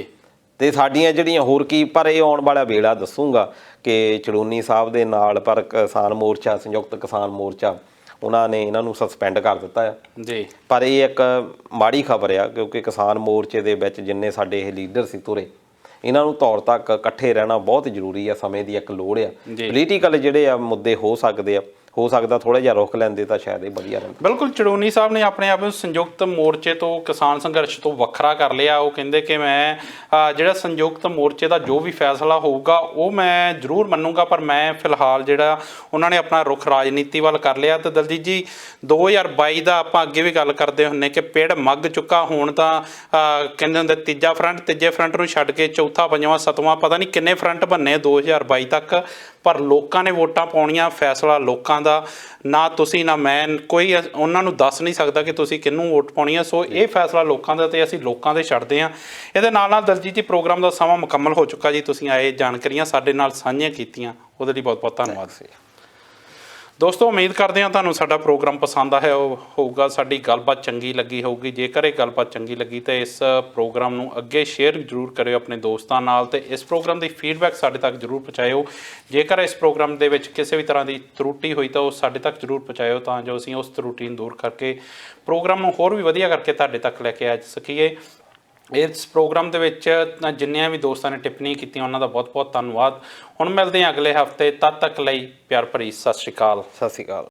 ਤੇ ਸਾਡੀਆਂ ਜਿਹੜੀਆਂ ਹੋਰ ਕੀ ਪਰ ਇਹ ਆਉਣ ਵਾਲਾ ਵੇਲਾ ਦੱਸੂਗਾ ਕਿ ਚੜੂਨੀ ਸਾਹਿਬ ਦੇ ਨਾਲ ਪਰ ਕਿਸਾਨ ਮੋਰਚਾ ਸੰਯੁਕਤ ਕਿਸਾਨ ਮੋਰਚਾ ਉਹਨਾਂ ਨੇ ਇਹਨਾਂ ਨੂੰ ਸਸਪੈਂਡ ਕਰ ਦਿੱਤਾ ਆ ਪਰ ਇਹ ਇੱਕ ਮਾੜੀ ਖਬਰ ਆ ਕਿਉਂਕਿ ਕਿਸਾਨ ਮੋਰਚੇ ਦੇ ਵਿੱਚ ਜਿੰਨੇ ਸਾਡੇ ਇਹ ਲੀਡਰ ਸੀ ਤੁਰੇ ਇਹਨਾਂ ਨੂੰ ਤੌਰ ਤੱਕ ਇਕੱਠੇ ਰਹਿਣਾ ਬਹੁਤ ਜ਼ਰੂਰੀ ਆ ਸਮੇਂ ਦੀ ਇੱਕ ਲੋੜ ਆ ਪੋਲੀਟੀਕਲ ਜਿਹੜੇ ਆ ਮੁੱਦੇ ਹੋ ਸਕਦੇ ਆ ਹੋ ਸਕਦਾ ਥੋੜਾ ਜਿਹਾ ਰੁਕ ਲੈਂਦੇ ਤਾਂ ਸ਼ਾਇਦ ਇਹ ਵਧੀਆ ਰਹਿੰਦਾ। ਬਿਲਕੁਲ ਚੜੂਨੀ ਸਾਹਿਬ ਨੇ ਆਪਣੇ ਆਪ ਨੂੰ ਸੰਯੁਕਤ ਮੋਰਚੇ ਤੋਂ ਕਿਸਾਨ ਸੰਘਰਸ਼ ਤੋਂ ਵੱਖਰਾ ਕਰ ਲਿਆ ਉਹ ਕਹਿੰਦੇ ਕਿ ਮੈਂ ਜਿਹੜਾ ਸੰਯੁਕਤ ਮੋਰਚੇ ਦਾ ਜੋ ਵੀ ਫੈਸਲਾ ਹੋਊਗਾ ਉਹ ਮੈਂ ਜ਼ਰੂਰ ਮੰਨੂਗਾ ਪਰ ਮੈਂ ਫਿਲਹਾਲ ਜਿਹੜਾ ਉਹਨਾਂ ਨੇ ਆਪਣਾ ਰੁਖ ਰਾਜਨੀਤੀ ਵੱਲ ਕਰ ਲਿਆ। ਤੇ ਦਲਜੀਤ ਜੀ 2022 ਦਾ ਆਪਾਂ ਅੱਗੇ ਵੀ ਗੱਲ ਕਰਦੇ ਹੁੰਦੇ ਕਿ ਪੇੜ ਮੱਗ ਚੁੱਕਾ ਹੁਣ ਤਾਂ ਕਹਿੰਦੇ ਹੁੰਦੇ ਤੀਜੇ ਫਰੰਟ ਨੂੰ ਛੱਡ ਕੇ ਚੌਥਾ ਪੰਜਵਾਂ ਸੱਤਵਾਂ ਪਤਾ ਨਹੀਂ ਕਿੰਨੇ ਫਰੰਟ ਬੰਨੇ 2022 ਤੱਕ ਪਰ ਲੋਕਾਂ ਨੇ ਵੋਟਾਂ ਪਾਉਣੀਆਂ ਫੈਸਲਾ ਲੋਕਾਂ ਦਾ ਨਾ ਤੁਸੀਂ ਨਾ ਮੈਂ ਕੋਈ ਉਹਨਾਂ ਨੂੰ ਦੱਸ ਨਹੀਂ ਸਕਦਾ ਕਿ ਤੁਸੀਂ ਕਿਹਨੂੰ ਵੋਟ ਪਾਉਣੀ ਆ। ਸੋ ਇਹ ਫੈਸਲਾ ਲੋਕਾਂ ਦਾ ਤੇ ਅਸੀਂ ਲੋਕਾਂ ਦੇ ਛੱਡਦੇ ਹਾਂ। ਇਹਦੇ ਨਾਲ ਦਲਜੀਤ ਜੀ ਪ੍ਰੋਗਰਾਮ ਦਾ ਸਮਾਂ ਮੁਕੰਮਲ ਹੋ ਚੁੱਕਾ ਜੀ ਤੁਸੀਂ ਆਏ ਜਾਣਕਾਰੀਆਂ ਸਾਡੇ ਨਾਲ ਸਾਂਝੀਆਂ ਕੀਤੀਆਂ ਉਹਦੇ ਲਈ ਬਹੁਤ ਬਹੁਤ ਧੰਨਵਾਦ। ਦੋਸਤੋ ਉਮੀਦ ਕਰਦੇ ਹਾਂ ਤੁਹਾਨੂੰ ਸਾਡਾ ਪ੍ਰੋਗਰਾਮ ਪਸੰਦ ਆਇਆ ਹੋਊਗਾ, ਸਾਡੀ ਗੱਲਬਾਤ ਚੰਗੀ ਲੱਗੀ ਹੋਊਗੀ। ਜੇਕਰ ਇਹ ਗੱਲਬਾਤ ਚੰਗੀ ਲੱਗੀ ਤਾਂ ਇਸ ਪ੍ਰੋਗਰਾਮ ਨੂੰ ਅੱਗੇ ਸ਼ੇਅਰ ਜ਼ਰੂਰ ਕਰਿਓ ਆਪਣੇ ਦੋਸਤਾਂ ਨਾਲ, ਤੇ ਇਸ ਪ੍ਰੋਗਰਾਮ ਦੀ ਫੀਡਬੈਕ ਸਾਡੇ ਤੱਕ ਜ਼ਰੂਰ ਪਹੁੰਚਾਇਓ। ਜੇਕਰ ਇਸ ਪ੍ਰੋਗਰਾਮ ਦੇ ਵਿੱਚ ਕਿਸੇ ਵੀ ਤਰ੍ਹਾਂ ਦੀ ਤਰੁੱਟੀ ਹੋਈ ਤਾਂ ਉਹ ਸਾਡੇ ਤੱਕ ਜ਼ਰੂਰ ਪਹੁੰਚਾਇਓ, ਤਾਂ ਜੋ ਅਸੀਂ ਉਸ ਤਰੁੱਟੀ ਨੂੰ ਦੂਰ ਕਰਕੇ ਪ੍ਰੋਗਰਾਮ ਨੂੰ ਹੋਰ ਵੀ ਵਧੀਆ ਕਰਕੇ ਤੁਹਾਡੇ ਤੱਕ ਲੈ ਕੇ ਆ ਸਕੀਏ। ਇਸ ਪ੍ਰੋਗਰਾਮ ਦੇ ਵਿੱਚ ਜਿੰਨਿਆਂ ਵੀ ਦੋਸਤਾਂ ਨੇ ਟਿੱਪਣੀ ਕੀਤੀਆਂ ਉਹਨਾਂ ਦਾ ਬਹੁਤ ਬਹੁਤ ਧੰਨਵਾਦ। ਹੁਣ ਮਿਲਦੇ ਹਾਂ ਅਗਲੇ ਹਫਤੇ, ਤਦ ਤੱਕ ਲਈ ਪਿਆਰ ਭਰੀ ਸਤਿ ਸ਼੍ਰੀ ਅਕਾਲ। ਸਤਿ ਸ਼੍ਰੀ ਅਕਾਲ।